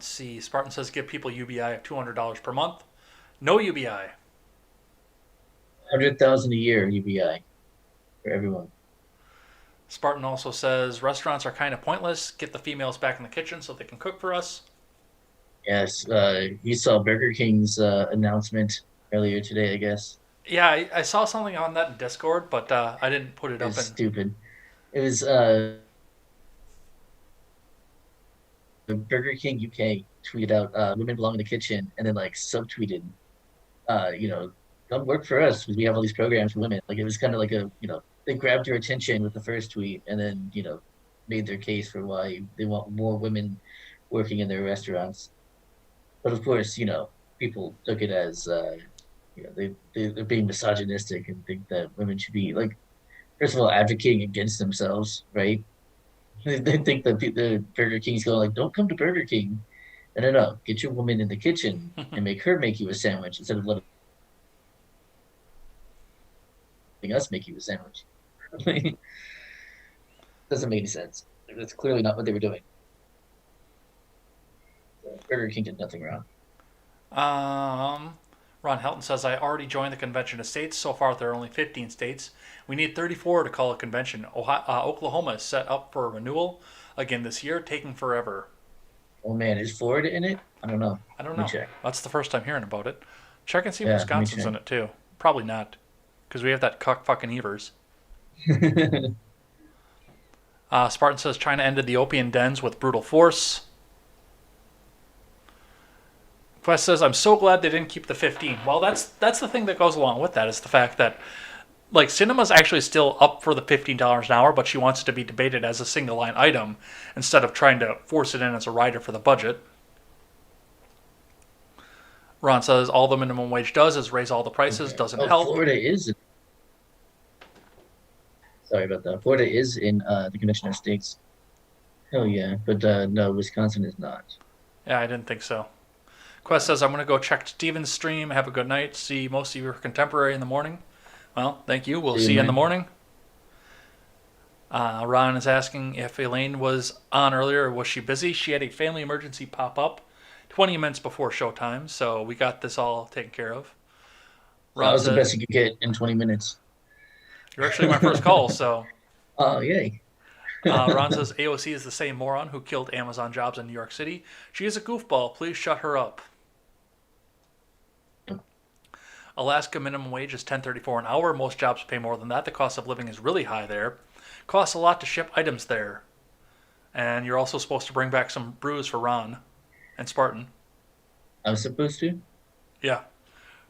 see. Spartan says give people UBI of $200 per month. No UBI. 100,000 a year UBI for everyone. Spartan also says restaurants are kind of pointless. Get the females back in the kitchen so they can cook for us. Yes, you saw Burger King's announcement earlier today, I guess. Yeah, I saw something on that in Discord, but I didn't put it up. It's stupid. It was Burger King UK tweeted out women belong in the kitchen and then like subtweeted come work for us because we have all these programs for women. Like it was kind of like they grabbed your attention with the first tweet and then made their case for why they want more women working in their restaurants. But of course, people took it as they're being misogynistic and think that women should be like, first of all, advocating against themselves, right? They think that the Burger King's going like, don't come to Burger King. No, get your woman in the kitchen and make her make you a sandwich instead of letting us make you a sandwich. Doesn't make any sense. That's clearly not what they were doing. So Burger King did nothing wrong. Ron Helton says, I already joined the convention of states. So far, there are only 15 states. We need 34 to call a convention. Oklahoma is set up for renewal again this year, taking forever. Oh, man. Is Florida in it? I don't know. Check. That's the first time hearing about it. Check and see if Wisconsin's in it, too. Probably not, because we have that cuck fucking Evers. Spartan says China ended the opium dens with brutal force. Quest says, I'm so glad they didn't keep the 15. Well, that's the thing that goes along with that is the fact that like Cinema's actually still up for the $15 an hour, but she wants it to be debated as a single line item instead of trying to force it in as a rider for the budget. Ron says all the minimum wage does is raise all the prices, Okay. doesn't Oh, help. Florida is. Sorry about that. Florida is in the Convention of States. Hell yeah, but no, Wisconsin is not. Yeah, I didn't think so. Quest says I'm going to go check Steven's stream. Have a good night. See most of your contemporary in the morning. Well, thank you. We'll see you in the morning. Ron is asking if Elaine was on earlier or was she busy. She had a family emergency pop up 20 minutes before showtime, so we got this all taken care of. That was the best you could get in 20 minutes. You're actually my first call, so. Oh, yay. Ron says AOC is the same moron who killed Amazon jobs in New York City. She is a goofball. Please shut her up. Alaska minimum wage is $10.34 an hour. Most jobs pay more than that. The cost of living is really high there. Costs a lot to ship items there. And you're also supposed to bring back some brews for Ron and Spartan. I was supposed to? Yeah.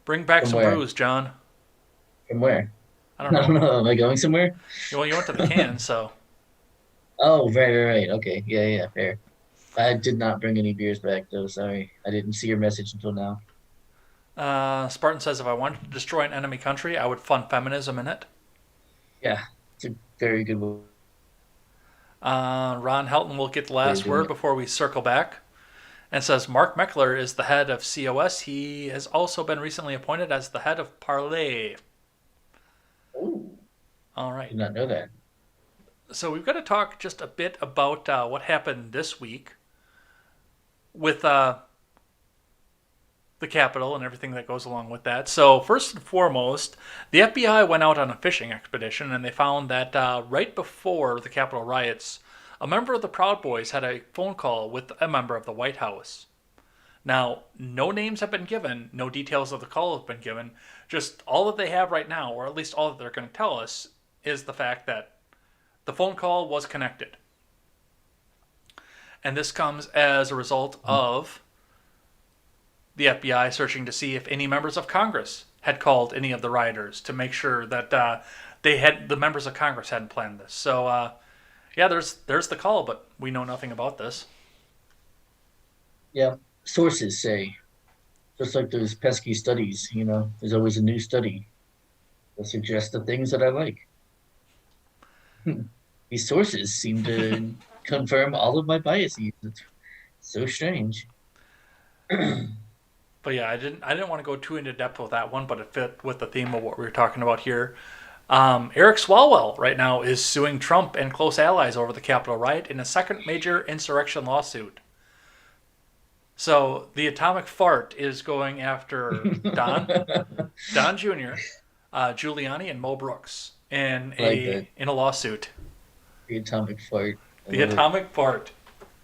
Bring back From some where? brews, John. From where? I don't know. Am I going somewhere? Well, you went to the can, so. Oh, right. Okay. Yeah, fair. I did not bring any beers back, though. Sorry. I didn't see your message until now. Spartan says if I wanted to destroy an enemy country, I would fund feminism in it. Yeah, it's a very good one. Ron Helton will get the last word before we circle back. And says Mark Meckler is the head of COS. He has also been recently appointed as the head of Parley. Ooh. All right. Did not know that. So we've got to talk just a bit about what happened this week with the Capitol and everything that goes along with that. So first and foremost, the FBI went out on a fishing expedition, and they found that right before the Capitol riots, a member of the Proud Boys had a phone call with a member of the White House. Now, no names have been given, no details of the call have been given, just all that they have right now, or at least all that they're going to tell us, is the fact that the phone call was connected. And this comes as a result of the FBI searching to see if any members of Congress had called any of the rioters to make sure that the members of Congress hadn't planned this. So, yeah, there's the call, but we know nothing about this. Yeah, sources say, just like those pesky studies, there's always a new study that suggests the things that I like. These sources seem to confirm all of my biases. It's so strange. But yeah, I didn't want to go too into depth with that one, but it fit with the theme of what we were talking about here. Eric Swalwell right now is suing Trump and close allies over the Capitol riot in a second major insurrection lawsuit. So the atomic fart is going after Don Jr., Giuliani, and Mo Brooks in a lawsuit. The atomic fart. The atomic fart.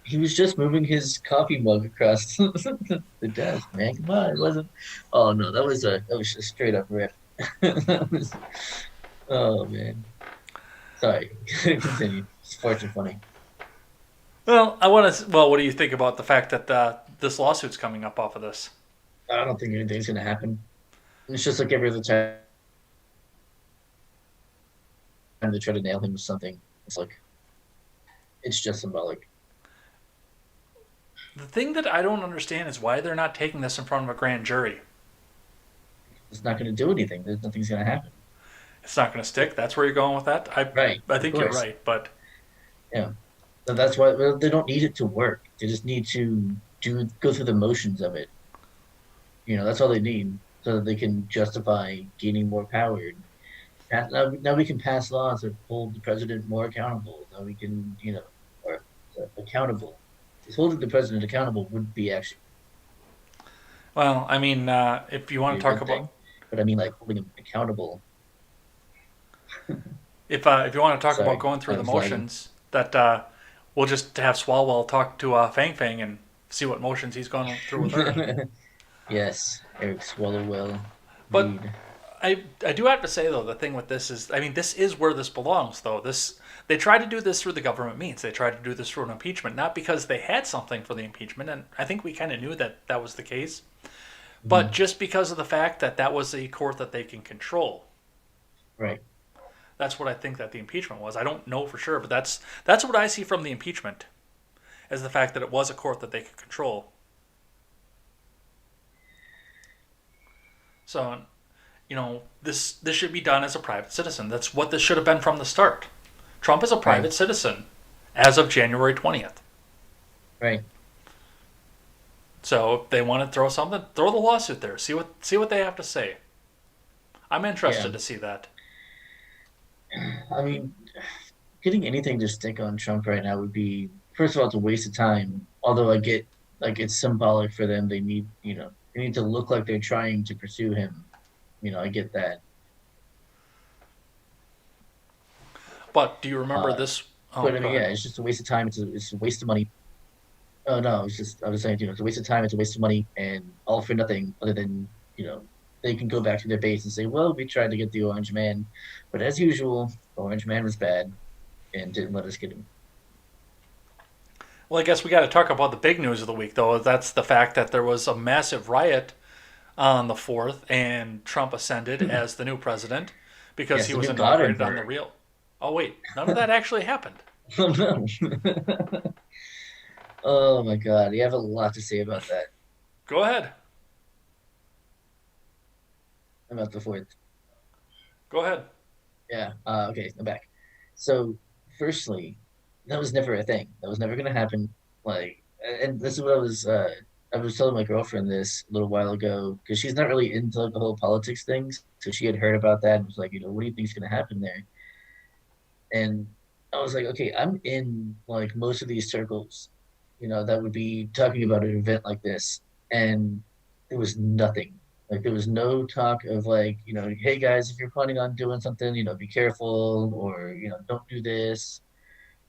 He was just moving his coffee mug across the desk, man. Come on, it wasn't. Oh no, that was just a straight up rip. Oh man. Sorry. Continue. Farts are funny. Well, what do you think about the fact that this lawsuit's coming up off of this? I don't think anything's gonna happen. It's just like every other time they try to nail him with something. It's just symbolic. The thing that I don't understand is why they're not taking this in front of a grand jury. It's not going to do anything. Nothing's going to happen. It's not going to stick. That's where you're going with that. Right. I think you're right, but yeah, so that's why they don't need it to work. They just need to go through the motions of it. That's all they need, so that they can justify gaining more power. Now we can pass laws that hold the president more accountable. Now we can, or accountable. Holding the president accountable would be actually. Well, I mean, if you want to talk about, but I mean, like holding him accountable. If you want to talk about going through the motions, that we'll just have Swalwell talk to Fang Fang and see what motions he's going through with her. Yes, Eric Swalwell. But I do have to say though, the thing with this is, I mean, this is where this belongs though. They tried to do this through the government means. They tried to do this through an impeachment, not because they had something for the impeachment, and I think we kind of knew that was the case, but just because of the fact that was a court that they can control. Right. That's what I think that the impeachment was. I don't know for sure, but that's what I see from the impeachment, as the fact that it was a court that they could control. So, this should be done as a private citizen. That's what this should have been from the start. Trump is a private Right. citizen as of January 20th. Right. So if they want to throw something, throw the lawsuit there. See what they have to say. I'm interested Yeah. to see that. I mean, getting anything to stick on Trump right now would be, first of all, it's a waste of time. Although I get, like, it's symbolic for them. They need to look like they're trying to pursue him. I get that. But do you remember Uh, this? Oh, but I go mean, ahead. yeah, it's just a waste of time. It's a waste of money. Oh no, I was saying, it's a waste of time. It's a waste of money, and all for nothing. Other than they can go back to their base and say, well, we tried to get the Orange Man, but as usual, the Orange Man was bad and didn't let us get him. Well, I guess we got to talk about the big news of the week, though. That's the fact that there was a massive riot on the 4th, and Trump ascended as the new president because Yes, he the was new God inaugurated on the Emperor. real. Oh wait, none of that actually happened. Oh no. Oh my God, you have a lot to say about that, Go ahead. about the fourth. Go ahead. Yeah. Okay, I'm back. So, firstly, that was never a thing. That was never going to happen. Like, and this is what I was telling my girlfriend this a little while ago because she's not really into like the whole politics things. So she had heard about that and was like, what do you think is going to happen there? And I was like, okay, I'm in like most of these circles, that would be talking about an event like this, and there was nothing. Like there was no talk of like, hey guys, if you're planning on doing something, be careful, or don't do this.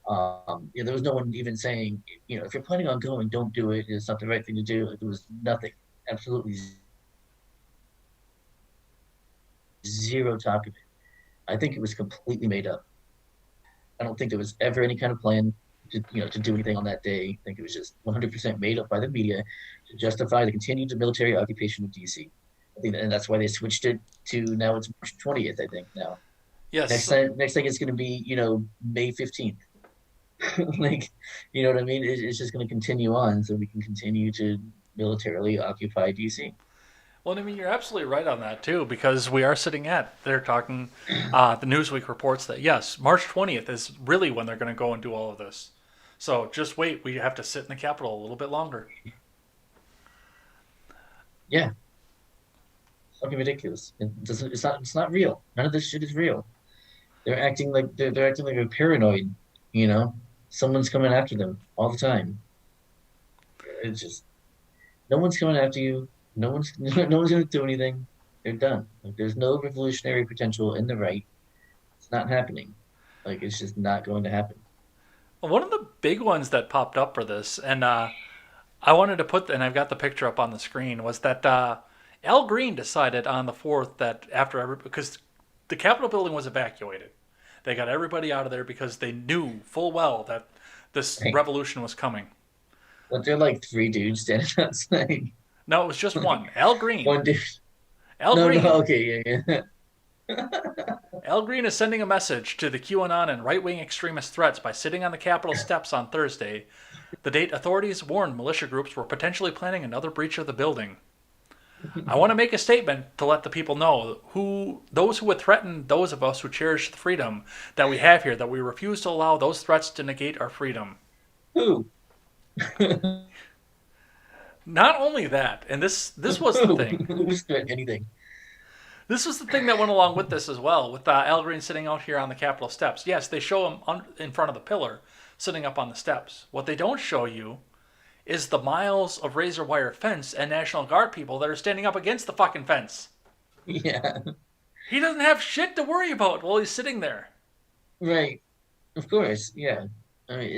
There was no one even saying, if you're planning on going, don't do it. It's not the right thing to do. Like, there was nothing, absolutely zero talk of it. I think it was completely made up. I don't think there was ever any kind of plan to do anything on that day. I think it was just 100% made up by the media to justify the continued military occupation of DC. I think, and that's why they switched it to now it's March 20th. I think now Yes. next thing it's going to be May 15th. Like what I mean? It's just going to continue on, so we can continue to militarily occupy DC. Well, I mean, you're absolutely right on that too, because we are sitting at. They're talking. The Newsweek reports that yes, March 20th is really when they're going to go and do all of this. So just wait. We have to sit in the Capitol a little bit longer. Yeah, fucking ridiculous. It's not real. None of this shit is real. They're acting like they're paranoid. You know, someone's coming after them all the time. It's just no one's coming after you. No one's going to do anything. They're done. Like there's no revolutionary potential in the right. It's not happening. Like it's just not going to happen. One of the big ones that popped up for this, and I wanted to put, and I've got the picture up on the screen, was that Al Green decided on the 4th that because the Capitol building was evacuated, they got everybody out of there because they knew full well that this Right. revolution was coming. But they're like three dudes standing outside. No, it was just one. Al Green. One dude. Al No, Green. no, okay, yeah. Al Green is sending a message to the QAnon and right-wing extremist threats by sitting on the Capitol steps on Thursday, the date authorities warned militia groups were potentially planning another breach of the building. I want to make a statement to let the people know those who would threaten those of us who cherish the freedom that we have here, that we refuse to allow those threats to negate our freedom. Who? Not only that, and this was the thing. Who's threatening anything? This was the thing that went along with this as well, with Al Green sitting out here on the Capitol steps. Yes, they show him in front of the pillar, sitting up on the steps. What they don't show you is the miles of razor wire fence and National Guard people that are standing up against the fucking fence. Yeah. He doesn't have shit to worry about while he's sitting there. Right. Of course, yeah. I mean,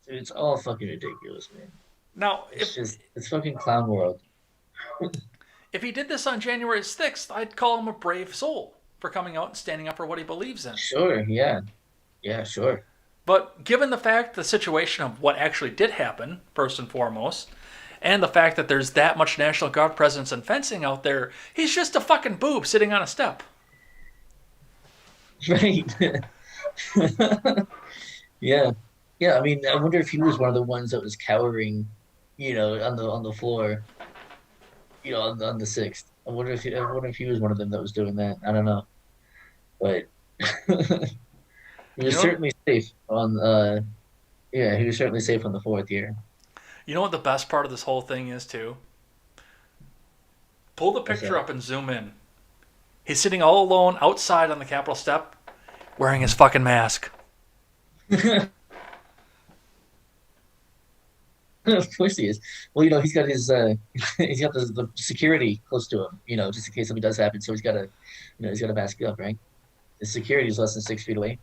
it's all fucking ridiculous, man. Now, It's fucking clown world. if he did this on January 6th, I'd call him a brave soul for coming out and standing up for what he believes in. Sure, yeah. Yeah, sure. But given the situation of what actually did happen, first and foremost, and the fact that there's that much National Guard presence and fencing out there, he's just a fucking boob sitting on a step. Right. Yeah. Yeah, I mean, I wonder if he was one of the ones that was cowering, on the floor, on the sixth. I wonder if he was one of them that was doing that. I don't know, but he You was know, certainly safe on. Yeah, he was certainly safe on the fourth year. you know what the best part of this whole thing is too? Pull the What's picture that? up and zoom in. He's sitting all alone outside on the Capitol step, wearing his fucking mask. Of course he is. Well, he's got his he's got the security close to him, just in case something does happen. So he's got to mask up, right? The security is less than 6 feet away.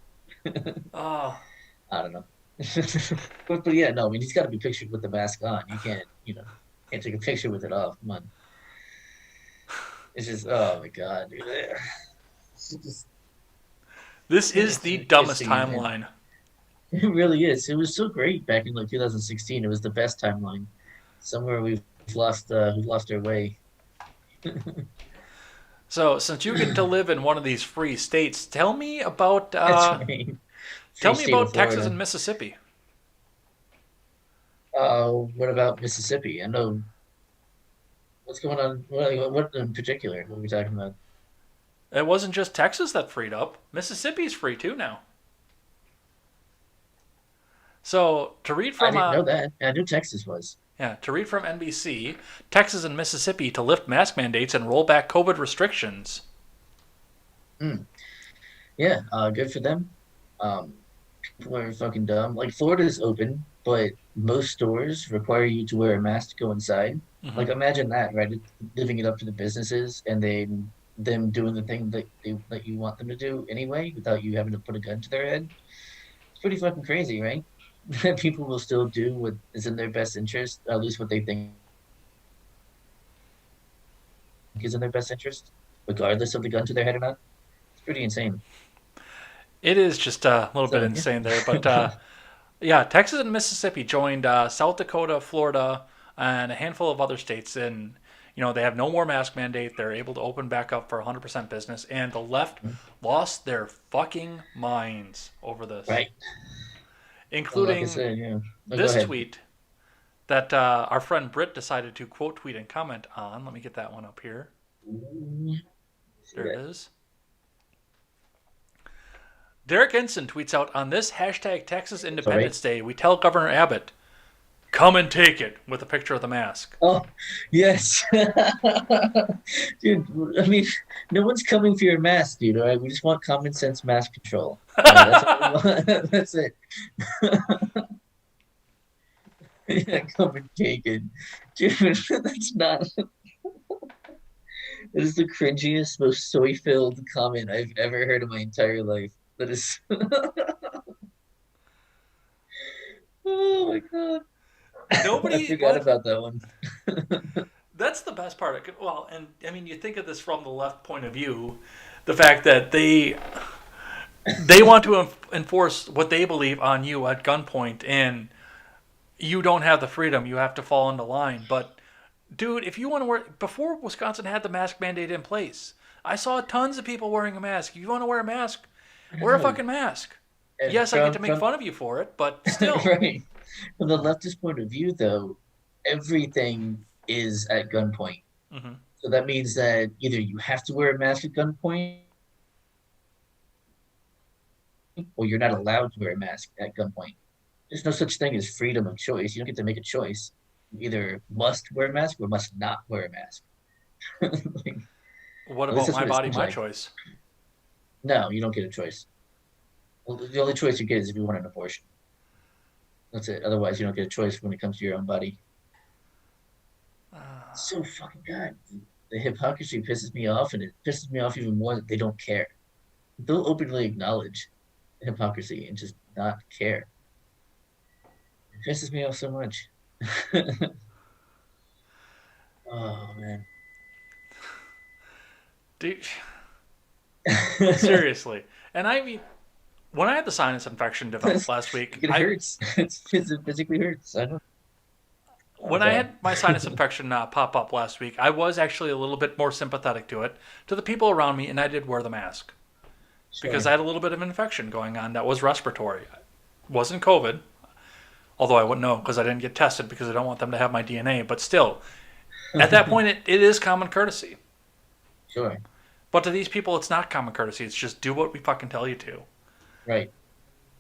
Oh, I don't know. But yeah, no, I mean he's got to be pictured with the mask on. You can't take a picture with it off. Come on. It's just, oh my God, dude. It's just, this is it's the dumbest interesting, and timeline. it really is. It was so great back in like 2016. It was the best timeline. Somewhere we've lost our way. So, since you get to live in one of these free states, That's right. tell Free me state of about Texas Florida. and Mississippi. What about Mississippi? I know what's going on. What in particular? What are we talking about? It wasn't just Texas that freed up. Mississippi's free too now. So, I didn't know that. I knew Texas was. To read from NBC, Texas and Mississippi to lift mask mandates and roll back COVID restrictions. Mm. Yeah, good for them. Um, People are fucking dumb. Like Florida's open, but most stores require you to wear a mask to go inside. Mm-hmm. Like imagine that, right? Living it up to the businesses and them doing the thing that you want them to do anyway, without you having to put a gun to their head. It's pretty fucking crazy, right? That people will still do what is in their best interest, or at least what they think is in their best interest, regardless of the gun to their head or not. It's pretty insane. It is just a little bit So insane there, but yeah, Texas and Mississippi joined South Dakota, Florida, and a handful of other states, and they have no more mask mandate. They're able to open back up for 100% business, and the left lost their fucking minds over this, right. Well, like I including said, yeah. No, go this ahead. tweet that our friend Britt decided to quote tweet and comment on. Let me get that one up here. There it is. Derek Ensign tweets out, on this hashtag Texas Independence Day, we tell Governor Abbott, come and take it, with a picture of the mask. Oh, yes. Dude, I mean, no one's coming for your mask, dude, all right? We just want common sense mask control. That's all we want. That's it. Yeah, come and take it. Dude, that's not. That is the cringiest, most soy-filled comment I've ever heard in my entire life. That is. Oh my God. I Nobody, forgot what? about that one. That's the best part. Well, and I mean, you think of this from the left point of view, the fact that they want to enforce what they believe on you at gunpoint, and you don't have the freedom. You have to fall into line. But, dude, if you want to wear... Before Wisconsin had the mask mandate in place, I saw tons of people wearing a mask. If you want to wear a mask, wear a fucking mask. And Yes, I get to make fun of you for it, but still. right. From the leftist point of view, though, everything is at gunpoint. Mm-hmm. So that means that either you have to wear a mask at gunpoint or you're not allowed to wear a mask at gunpoint. There's no such thing as freedom of choice. You don't get to make a choice. You either must wear a mask or must not wear a mask. Like, What at least about that's my what it body, seems my like. choice? No, you don't get a choice. Well, the only choice you get is if you want an abortion. That's it. Otherwise, you don't get a choice when it comes to your own body. So fucking God. The hypocrisy pisses me off, and it pisses me off even more that they don't care. They'll openly acknowledge hypocrisy and just not care. It pisses me off so much. Oh man. Dude, seriously. And I mean, when I had the sinus infection developed last week, It hurts. It physically hurts. I know. when I had my sinus infection pop up last week, I was actually a little bit more sympathetic to it, to the people around me, and I did wear the mask. because Sure. I had a little bit of infection going on that was respiratory. It wasn't COVID, although I wouldn't know because I didn't get tested because I don't want them to have my DNA. But still, at that point, it is common courtesy. Sure. But to these people, it's not common courtesy. It's just do what we fucking tell you to. Right.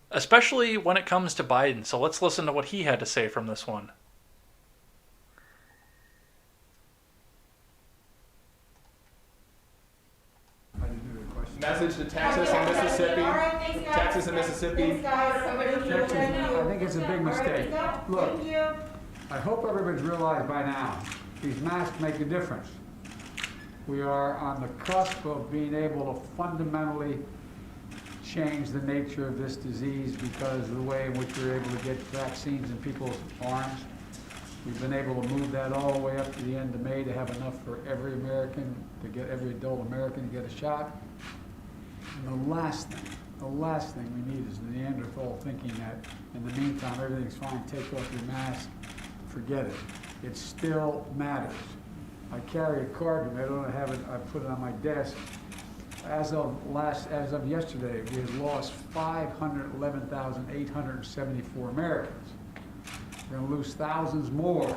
Especially when it comes to Biden. So let's listen to what he had to say from this one. Message to Texas and Mississippi. Texas and Mississippi. I think it's a big mistake. Look, I hope everybody's realized by now, these masks make a difference. We are on the cusp of being able to fundamentally change the nature of this disease because of the way in which we're able to get vaccines in people's arms. We've been able to move that all the way up to the end of May to have enough for every American, to get every adult American to get a shot. And the last thing we need is the Neanderthal thinking that in the meantime everything's fine, take off your mask, forget it. It still matters. I carry a card, and I don't have it, I put it on my desk. As of yesterday, we had lost 511,874 Americans. We're going to lose thousands more.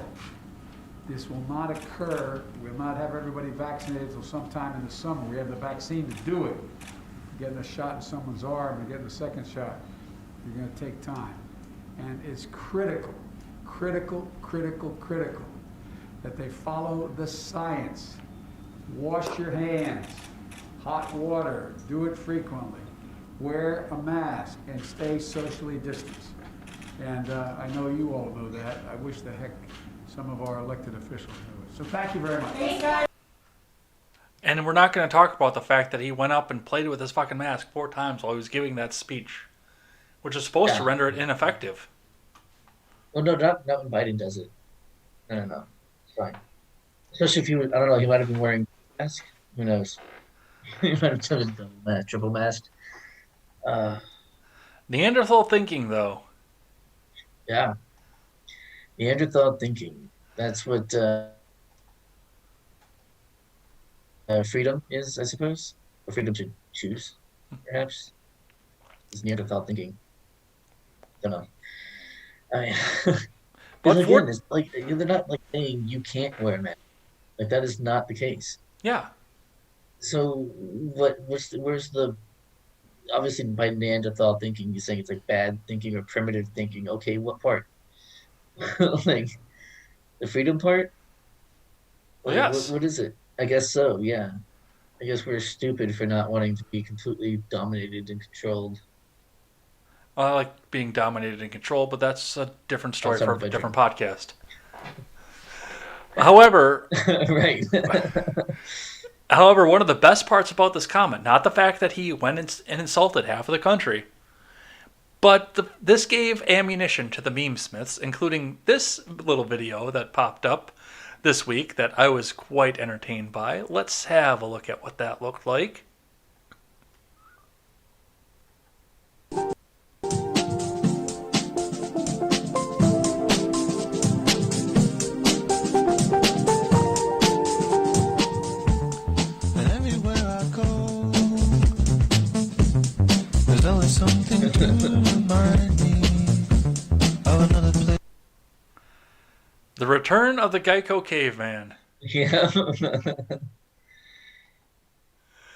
This will not occur. We'll not have everybody vaccinated until sometime in the summer. We have the vaccine to do it. Getting a shot in someone's arm and getting a second shot, you're going to take time. And it's critical that they follow the science. Wash your hands, hot water, do it frequently, wear a mask, and stay socially distanced. And I know you all know that. I wish the heck some of our elected officials knew it. So thank you very much. And we're not going to talk about the fact that he went up and played with his fucking mask 4 times while he was giving that speech, which is supposed to render it ineffective. Well, no, not when Biden does it. No. It's fine. Especially if he was, I don't know, he might have been wearing a mask. Who knows? He might have done a double mask, triple mask. Neanderthal thinking, though. Yeah. Neanderthal thinking. That's what freedom is, I suppose. Or freedom to choose, perhaps. Is Neanderthal thinking. Don't know. I mean, But again, it's like they're not like saying you can't wear a mask. Like that is not the case. Yeah. So where's the obviously by Neanderthal thinking you're saying it's like bad thinking or primitive thinking. Okay, what part? Like the freedom part? Like, Yes. what is it? I guess so, yeah. I guess we're stupid for not wanting to be completely dominated and controlled. I like being dominated and controlled, but that's a different story Outside for the a different bedroom. podcast. However, Right. however, one of the best parts about this comment, not the fact that he went and insulted half of the country, but this gave ammunition to the meme smiths, including this little video that popped up this week that I was quite entertained by. Let's have a look at what that looked like. The return of the Geico caveman. Yeah.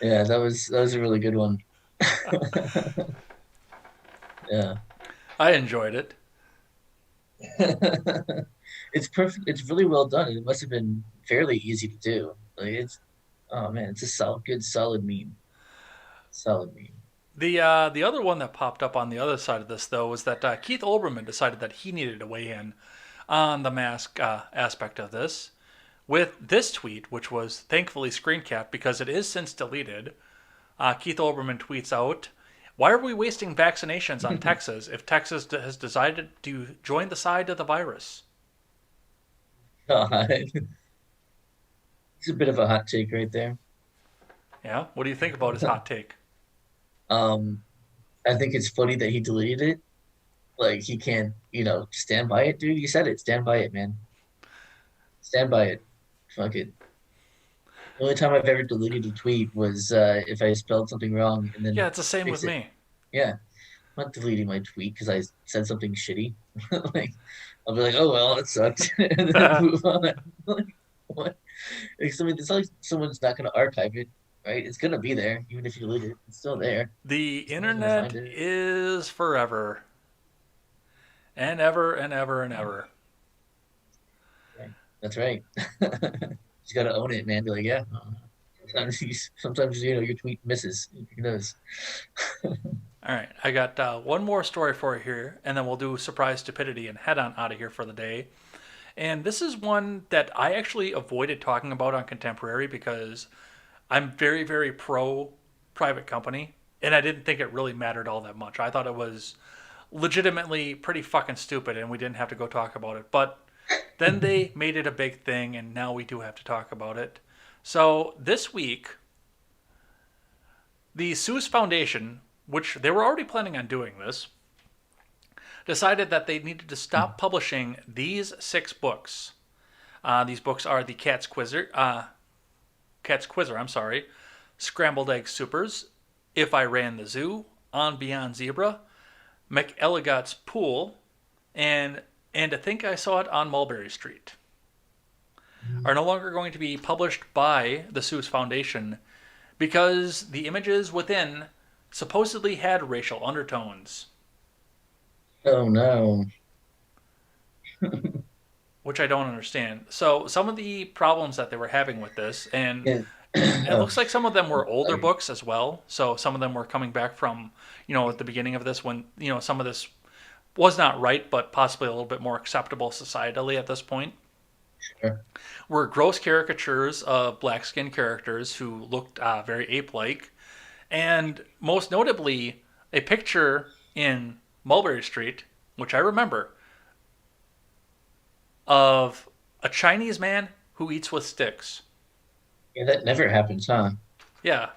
Yeah, that was a really good one. Yeah. I enjoyed it. It's perfect. It's really well done. It must have been fairly easy to do. Like oh man, it's a good solid meme. Solid meme. The other one that popped up on the other side of this, though, was that Keith Olbermann decided that he needed to weigh in on the mask aspect of this with this tweet, which was thankfully screen capped because it is since deleted. Keith Olbermann tweets out, "Why are we wasting vaccinations on Texas if Texas has decided to join the side of the virus?" God. It's a bit of a hot take right there. Yeah, what do you think about his hot take? I think it's funny that he deleted it. Like he can't, stand by it, dude. You said it. Stand by it, man. Stand by it. Fuck it. The only time I've ever deleted a tweet was if I spelled something wrong and Yeah, then it's the same with fix it. me. Yeah, I'm not deleting my tweet because I said something shitty. Like, I'll be like, oh well, it sucked, and then move on. Like, what? Like, I mean, it's not like someone's not going to archive it, right? It's going to be there, even if you delete it. It's still there. The Someone's going to internet find it. is forever and ever and ever and ever. Right. That's right. You just got to own it, man. Be like, yeah. Sometimes your tweet misses. Who knows? All right, I got one more story for you here, and then we'll do surprise stupidity and head on out of here for the day. And this is one that I actually avoided talking about on Contemporary because I'm very, very pro private company, and I didn't think it really mattered all that much. I thought it was legitimately pretty fucking stupid, and we didn't have to go talk about it. But then they made it a big thing, and now we do have to talk about it. So this week, the Seuss Foundation, which they were already planning on doing this, decided that they needed to stop publishing these 6 books. These books are the Cat's Quizzer, Scrambled Egg Supers, If I Ran the Zoo, On Beyond Zebra, McElligot's Pool, and I Think I Saw It on Mulberry Street, are no longer going to be published by the Seuss Foundation because the images within supposedly had racial undertones. Oh no. Which I don't understand. So some of the problems that they were having with this, and Yeah. it Oh, looks like some of them were older sorry. books as well. So some of them were coming back from, at the beginning of this when, some of this was not right, but possibly a little bit more acceptable societally at this point. Sure. Were gross caricatures of black skinned characters who looked very ape-like. And most notably, a picture in Mulberry Street, which I remember, of a Chinese man who eats with sticks. Yeah, that never happens, huh? Yeah.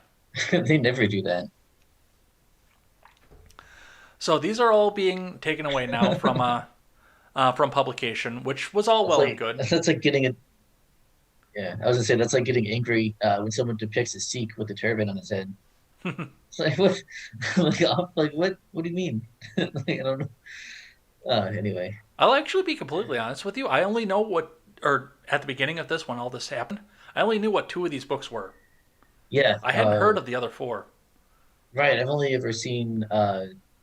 They never do that. So these are all being taken away now from publication, which was all That's well and like good. that's like getting a yeah. I was gonna say that's like getting angry when someone depicts a Sikh with a turban on his head. It's like what, like what? What do you mean? Like, I don't know. Anyway, I'll actually be completely honest with you. I only know or at the beginning of this, when all this happened, I only knew what 2 of these books were. yeah. I hadn't heard of the other 4. Right. I've only ever seen.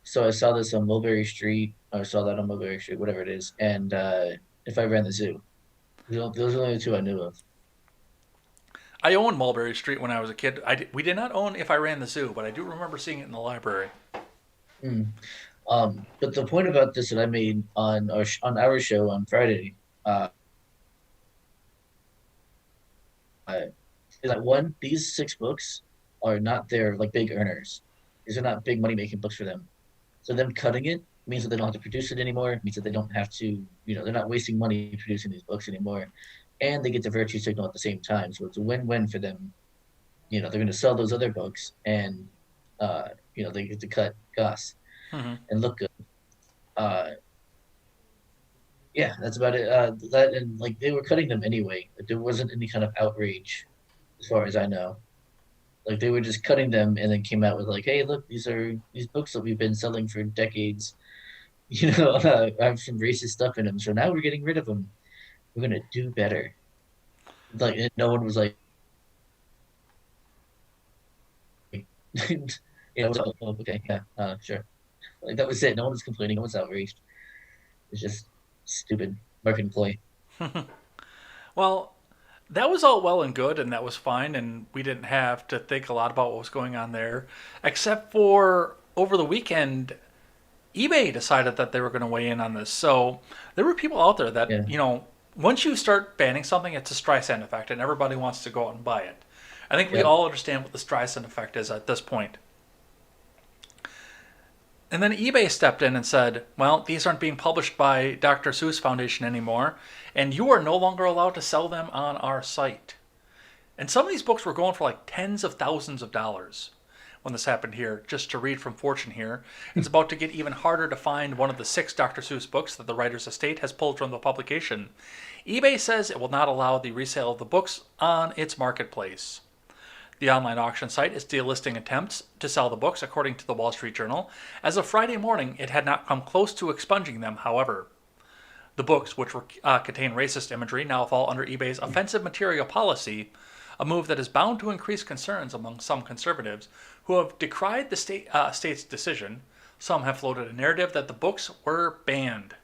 So I saw this on Mulberry Street. Or saw that on Mulberry Street, whatever it is, and if I ran the zoo. Those are the only 2 I knew of. I owned Mulberry Street when I was a kid. We did not own If I Ran the Zoo, but I do remember seeing it in the library. Mm. But the point about this that I made on our show on Friday, uh, is that one, these 6 books are not their like big earners. These are not big money making books for them. So them cutting it means that they don't have to produce it anymore. It means that they don't have to, they're not wasting money producing these books anymore, and they get the virtue signal at the same time. So it's a win-win for them. They're going to sell those other books, and they get to cut costs Mm-hmm. and look good. Uh, yeah, that's about it. That and like they were cutting them anyway. Like, there wasn't any kind of outrage, as far as I know. Like they were just cutting them, and then came out with like, "Hey, look, these are these books that we've been selling for decades. Have some racist stuff in them. So now we're getting rid of them. We're gonna do better." Like and no one was like, oh, okay, yeah, sure. Like that was it. No one was complaining. No one was outraged. It's just stupid marketing ploy. Well, that was all well and good, and that was fine, and we didn't have to think a lot about what was going on there, except for over the weekend, eBay decided that they were going to weigh in on this. So there were people out there that, Yeah, once you start banning something, it's a Streisand effect, and everybody wants to go out and buy it. I think we yeah. all understand what the Streisand effect is at this point. And then eBay stepped in and said, well, these aren't being published by Dr. Seuss Foundation anymore, and you are no longer allowed to sell them on our site. And some of these books were going for like tens of thousands of dollars, when this happened here. Just to read from Fortune here, it's about to get even harder to find one of the 6 Dr. Seuss books that the writer's estate has pulled from the publication. eBay says it will not allow the resale of the books on its marketplace. The online auction site is delisting attempts to sell the books, according to the Wall Street Journal. As of Friday morning, it had not come close to expunging them, however. The books, which contain racist imagery, now fall under eBay's offensive material policy, a move that is bound to increase concerns among some conservatives who have decried the state's decision. Some have floated a narrative that the books were banned.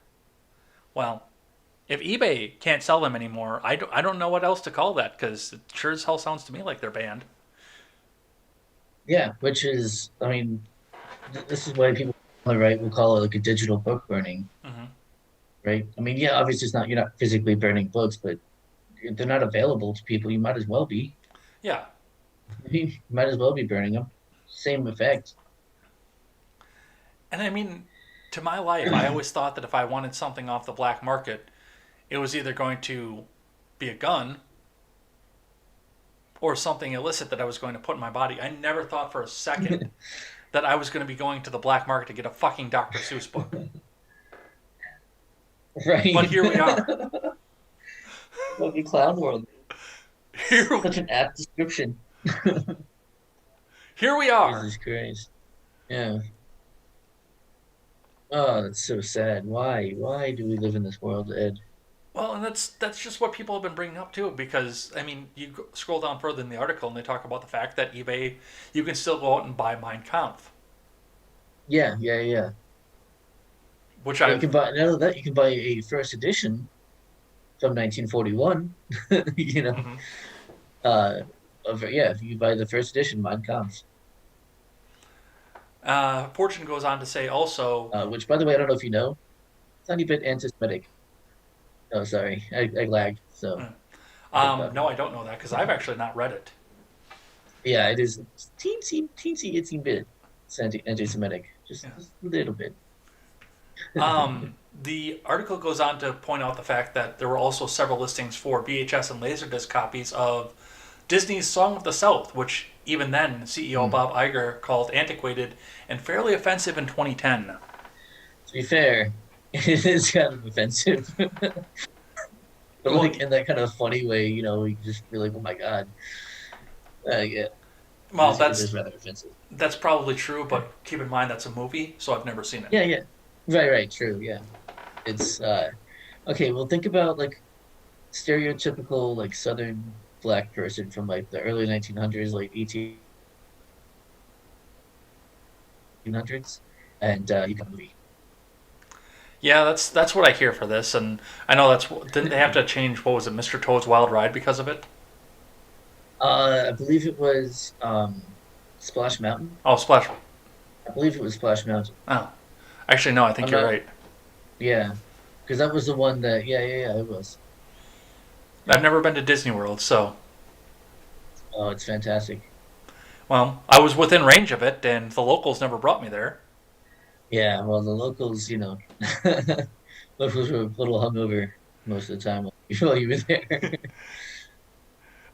Well, if eBay can't sell them anymore, I don't know what else to call that, because it sure as hell sounds to me like they're banned. Yeah, which is, I mean, this is why people, right, will call it like a digital book burning, right? I mean, yeah, obviously you're not physically burning books, but if they're not available to people, you might as well be. Yeah. You might as well be burning them. Same effect. And I mean, to my life, I always thought that if I wanted something off the black market, it was either going to be a gun or something illicit that I was going to put in my body. I never thought for a second that I was going to be going to the black market to get a fucking Dr. Seuss book. Right. But here we are. Fucking clown world. Such an apt description. Here we are. Jesus Christ. Yeah. Oh, that's so sad. Why? Why do we live in this world, Ed? Well, and that's just what people have been bringing up too, because I mean, you scroll down further in the article and they talk about the fact that eBay, you can still go out and buy Mein Kampf. Yeah. Which you can buy. Not only that, you can buy a first edition from 1941. You know, if you buy the first edition, Mein Kampf. Fortune goes on to say also, which, by the way, I don't know if you know, tiny bit anti-Semitic. Oh, sorry, I lagged. So, no, I don't know that because I've actually not read it. Yeah, it is teensy itsy bit. It's anti-Semitic, just a little bit. The article goes on to point out the fact that there were also several listings for VHS and Laserdisc copies of Disney's Song of the South, which even then CEO Bob Iger called antiquated and fairly offensive in 2010. To be fair, it is kind of offensive. But like in that kind of funny way, you know, you just feel like, oh my god. Yeah. Well, that's rather offensive. That's probably true, but keep in mind that's a movie, so I've never seen it. Yeah. Right, true, yeah. It's okay, well think about like stereotypical like Southern black person from like the early 1900s, like 1800s, and you got a movie. Yeah, that's what I hear for this, and I know didn't they have to change, what was it, Mr. Toad's Wild Ride because of it? I believe it was Splash Mountain. Oh, Splash. I believe it was Splash Mountain. Oh, actually no, I think you're right. Yeah, because that was the one that it was. I've never been to Disney World, so. Oh, it's fantastic. Well, I was within range of it, and the locals never brought me there. Yeah, well, the locals, you know, locals were a little hungover most of the time while you were there.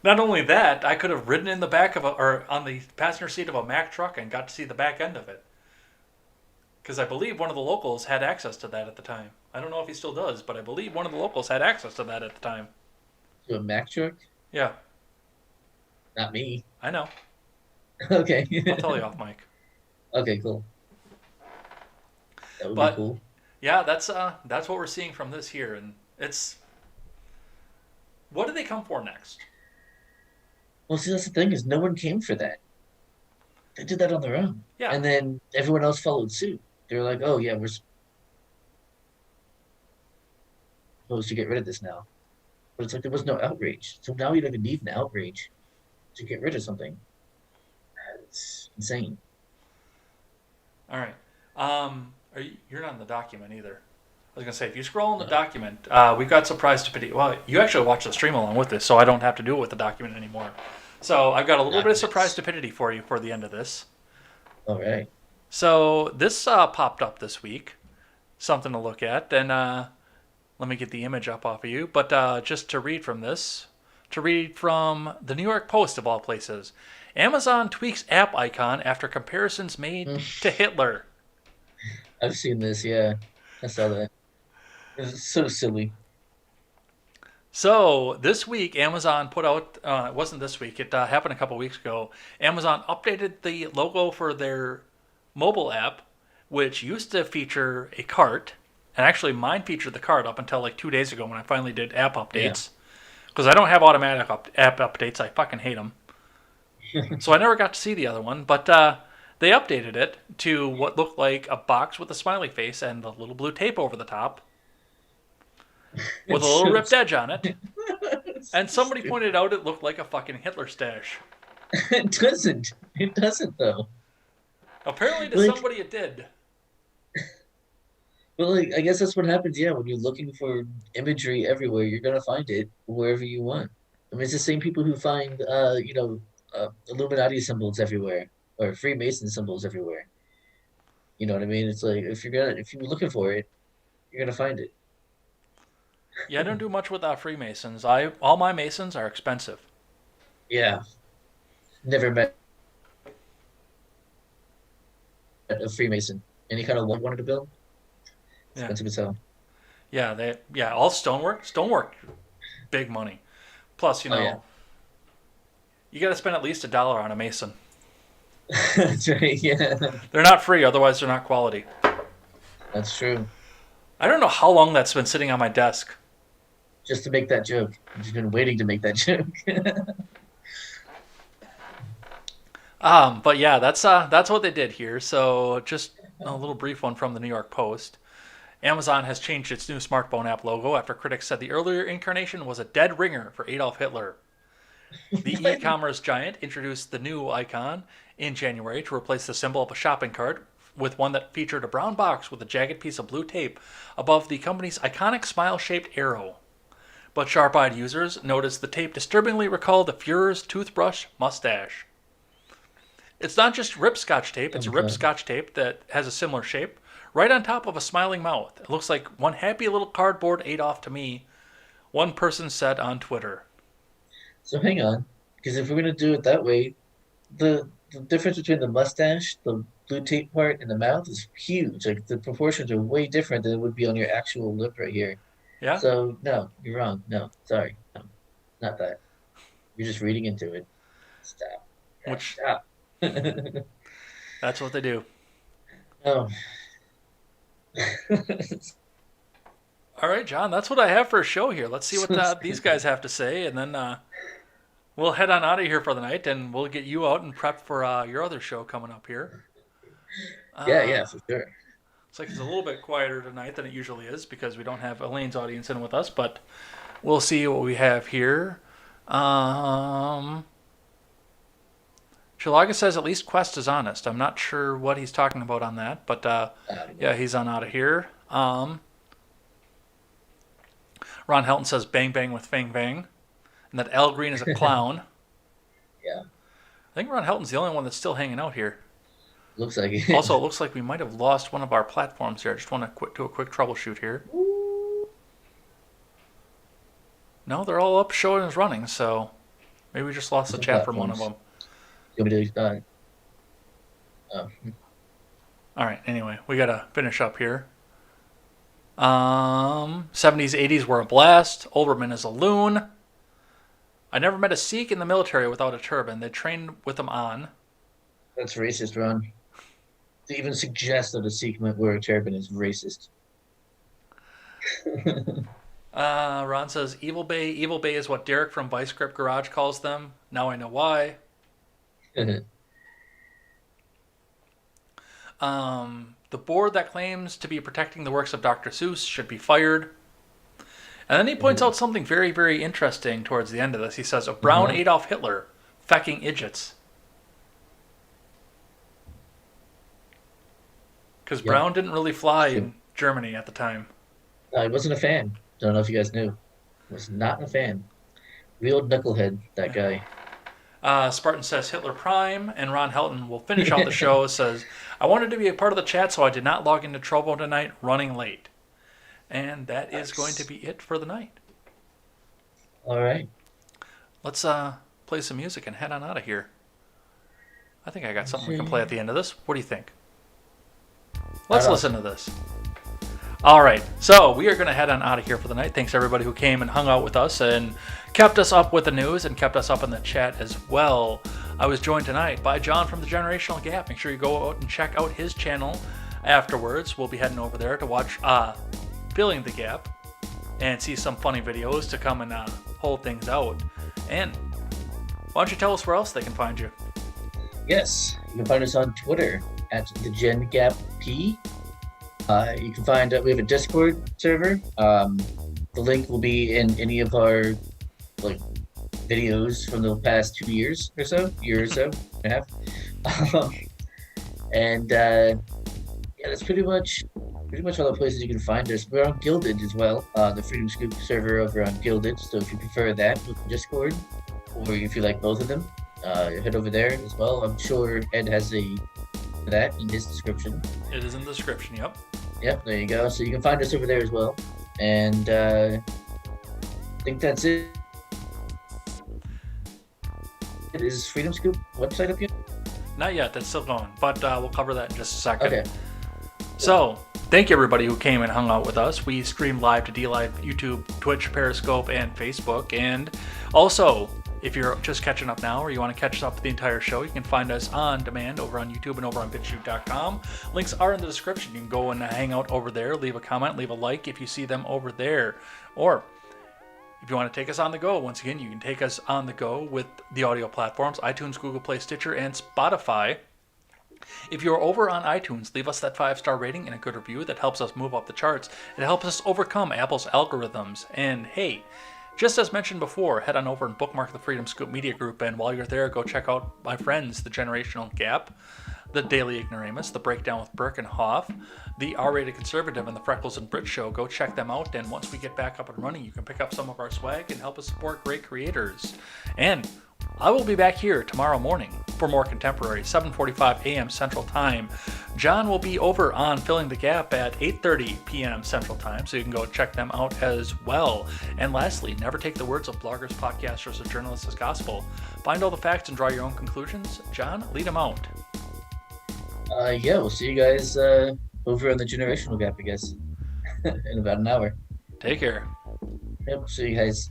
Not only that, I could have ridden in the back of or on the passenger seat of a Mack truck and got to see the back end of it. Because I believe one of the locals had access to that at the time. I don't know if he still does, but I believe one of the locals had access to that at the time. To a Mack truck? Yeah. Not me. I know. Okay. I'll tell you off mic. Okay, cool. That would be cool. Yeah, that's what we're seeing from this here, and it's. What do they come for next? Well, see, that's the thing is no one came for that. They did that on their own. Yeah. And then everyone else followed suit. They were like, oh, yeah, we're supposed to get rid of this now. But it's like there was no outrage. So now you don't even need an outrage to get rid of something. It's insane. All right. You're not in the document either. I was going to say, if you scroll in the document, we've got surprise stupidity. Well, you actually watch the stream along with this, so I don't have to do it with the document anymore. So I've got a little bit of surprise stupidity for you for the end of this. All right. So this popped up this week. Something to look at. And let me get the image up off of you. But just to read from this, to read from the New York Post, of all places. Amazon tweaks app icon after comparisons made to Hitler. I've seen this, yeah. I saw that. It's so silly. So this week, Amazon put out, it wasn't this week, it happened a couple weeks ago. Amazon updated the logo for their mobile app, which used to feature a cart. And actually, mine featured the cart up until like 2 days ago when I finally did app updates. Because I don't have automatic app updates. I fucking hate them. So I never got to see the other one. But they updated it to what looked like a box with a smiley face and a little blue tape over the top with a little ripped edge on it. And somebody pointed out it looked like a fucking Hitler stash. It doesn't. It doesn't, though. Apparently to Like- somebody it did. Well, like, I guess that's what happens, yeah. When you're looking for imagery everywhere, you're gonna find it wherever you want. I mean, it's the same people who find, Illuminati symbols everywhere or Freemason symbols everywhere. You know what I mean? It's like if you're looking for it, you're gonna find it. Yeah, I don't do much with Freemasons. All my Masons are expensive. Yeah, never met a Freemason. Any kind of one wanted to build, Yeah. expensive as hell. Yeah, all stonework. Stonework, big money. Plus, you know, yeah. you got to spend at least $1 on a Mason. That's right. Yeah, They're not free, otherwise they're not quality. that's true. I don't know how long that's been sitting on my desk. Just to make that joke, I've just been waiting to make that joke. But yeah, that's what they did here. So just a little brief one from the New York Post. Amazon has changed its new smartphone app logo after critics said the earlier incarnation was a dead ringer for Adolf Hitler. The e-commerce giant introduced the new icon in January to replace the symbol of a shopping cart with one that featured a brown box with a jagged piece of blue tape above the company's iconic smile-shaped arrow. But sharp-eyed users noticed the tape disturbingly recalled the Fuhrer's toothbrush mustache. It's not just ripped Scotch tape, it's ripped Scotch tape that has a similar shape, right on top of a smiling mouth. It looks like one happy little cardboard Adolf to me, one person said on Twitter. So hang on, because if we're gonna do it that way, the difference between the mustache, the blue tape part, and the mouth is huge. Like the proportions are way different than it would be on your actual lip right here. Yeah? So no, you're wrong. No, sorry, no, not that. You're just reading into it. Stop. Stop. That's what they do. Oh. All right, John, that's what I have for a show here. Let's see what these guys have to say, and then we'll head on out of here for the night, and we'll get you out and prep for your other show coming up here. Yeah, for sure. It's like it's a little bit quieter tonight than it usually is because we don't have Elaine's audience in with us, but we'll see what we have here. Chilaga says at least Quest is honest. I'm not sure what he's talking about on that, but yeah, he's on out of here. Ron Helton says bang bang with Fang Bang, and that Al Green is a clown. Yeah. I think Ron Helton's the only one that's still hanging out here. Looks like it. Also, it looks like we might have lost one of our platforms here. I just want to do a quick troubleshoot here. No, they're all up, showing as running, so maybe we just lost the chat from one of them. You want me to All right, anyway, we got to finish up here. 70s, 80s were a blast. Olbermann is a loon. I never met a Sikh in the military without a turban. They trained with them on. That's racist, Ron. To even suggest that a Sikh might wear a turban is racist. Ron says, Evil Bay. Evil Bay is what Derek from Vice Grip Garage calls them. Now I know why. The board that claims to be protecting the works of Dr. Seuss should be fired. And then he points out something very, very interesting towards the end of this. He says, a brown Adolf Hitler, fecking idiots. Because Brown didn't really fly in Germany at the time. I wasn't a fan. Don't know if you guys knew. Was not a fan. Real knucklehead, that guy. Spartan says Hitler Prime, and Ron Helton will finish out the show. Says, I wanted to be a part of the chat, so I did not log into Trovo tonight, running late. And that is going to be it for the night. All right. Let's play some music and head on out of here. I think I got something we can play at the end of this. What do you think? Let's listen to this. All right, so we are going to head on out of here for the night. Thanks everybody who came and hung out with us and kept us up with the news and kept us up in the chat as well. I was joined tonight by John from the Generational Gap. Make sure you go out and check out his channel afterwards. We'll be heading over there to watch Filling the Gap and see some funny videos to come and hold things out. And why don't you tell us where else they can find you? Yes, you can find us on Twitter at TheGenGapP. You can find we have a Discord server. The link will be in any of our videos from the past 2 years or so, and a half. And yeah, that's pretty much all the places you can find us. We're on Gilded as well, the Freedom Scoop server over on Gilded. So if you prefer that with Discord, or if you like both of them, head over there as well. I'm sure Ed has that in his description. It is in the description, yep. Yep, there you go. So you can find us over there as well. And I think that's it. Is Freedom Scoop website up yet? Not yet, that's still going, but we'll cover that in just a second. Okay. So, thank you everybody who came and hung out with us. We stream live to DLive, YouTube, Twitch, Periscope, and Facebook. And also, if you're just catching up now or you want to catch up with the entire show, you can find us on demand over on YouTube and over on BitChute.com. Links are in the description. You can go and hang out over there, leave a comment, leave a like if you see them over there. Or if you want to take us on the go, once again, you can take us on the go with the audio platforms, iTunes, Google Play, Stitcher, and Spotify. If you're over on iTunes, leave us that 5-star rating and a good review. That helps us move up the charts. It helps us overcome Apple's algorithms. And hey, just as mentioned before, head on over and bookmark the Freedom Scoop Media Group. And while you're there, go check out my friends, The Generational Gap, The Daily Ignoramus, The Breakdown with Burke and Hoff, The R-Rated Conservative, and The Freckles and Brit Show. Go check them out. And once we get back up and running, you can pick up some of our swag and help us support great creators. And I will be back here tomorrow morning for more contemporary, 7:45 a.m. Central Time. John will be over on Filling the Gap at 8:30 p.m. Central Time, so you can go check them out as well. And lastly, never take the words of bloggers, podcasters, or journalists as gospel. Find all the facts and draw your own conclusions. John, lead them out. Yeah, we'll see you guys over on the Generational Gap, I guess, in about an hour. Take care. Yep, see you guys.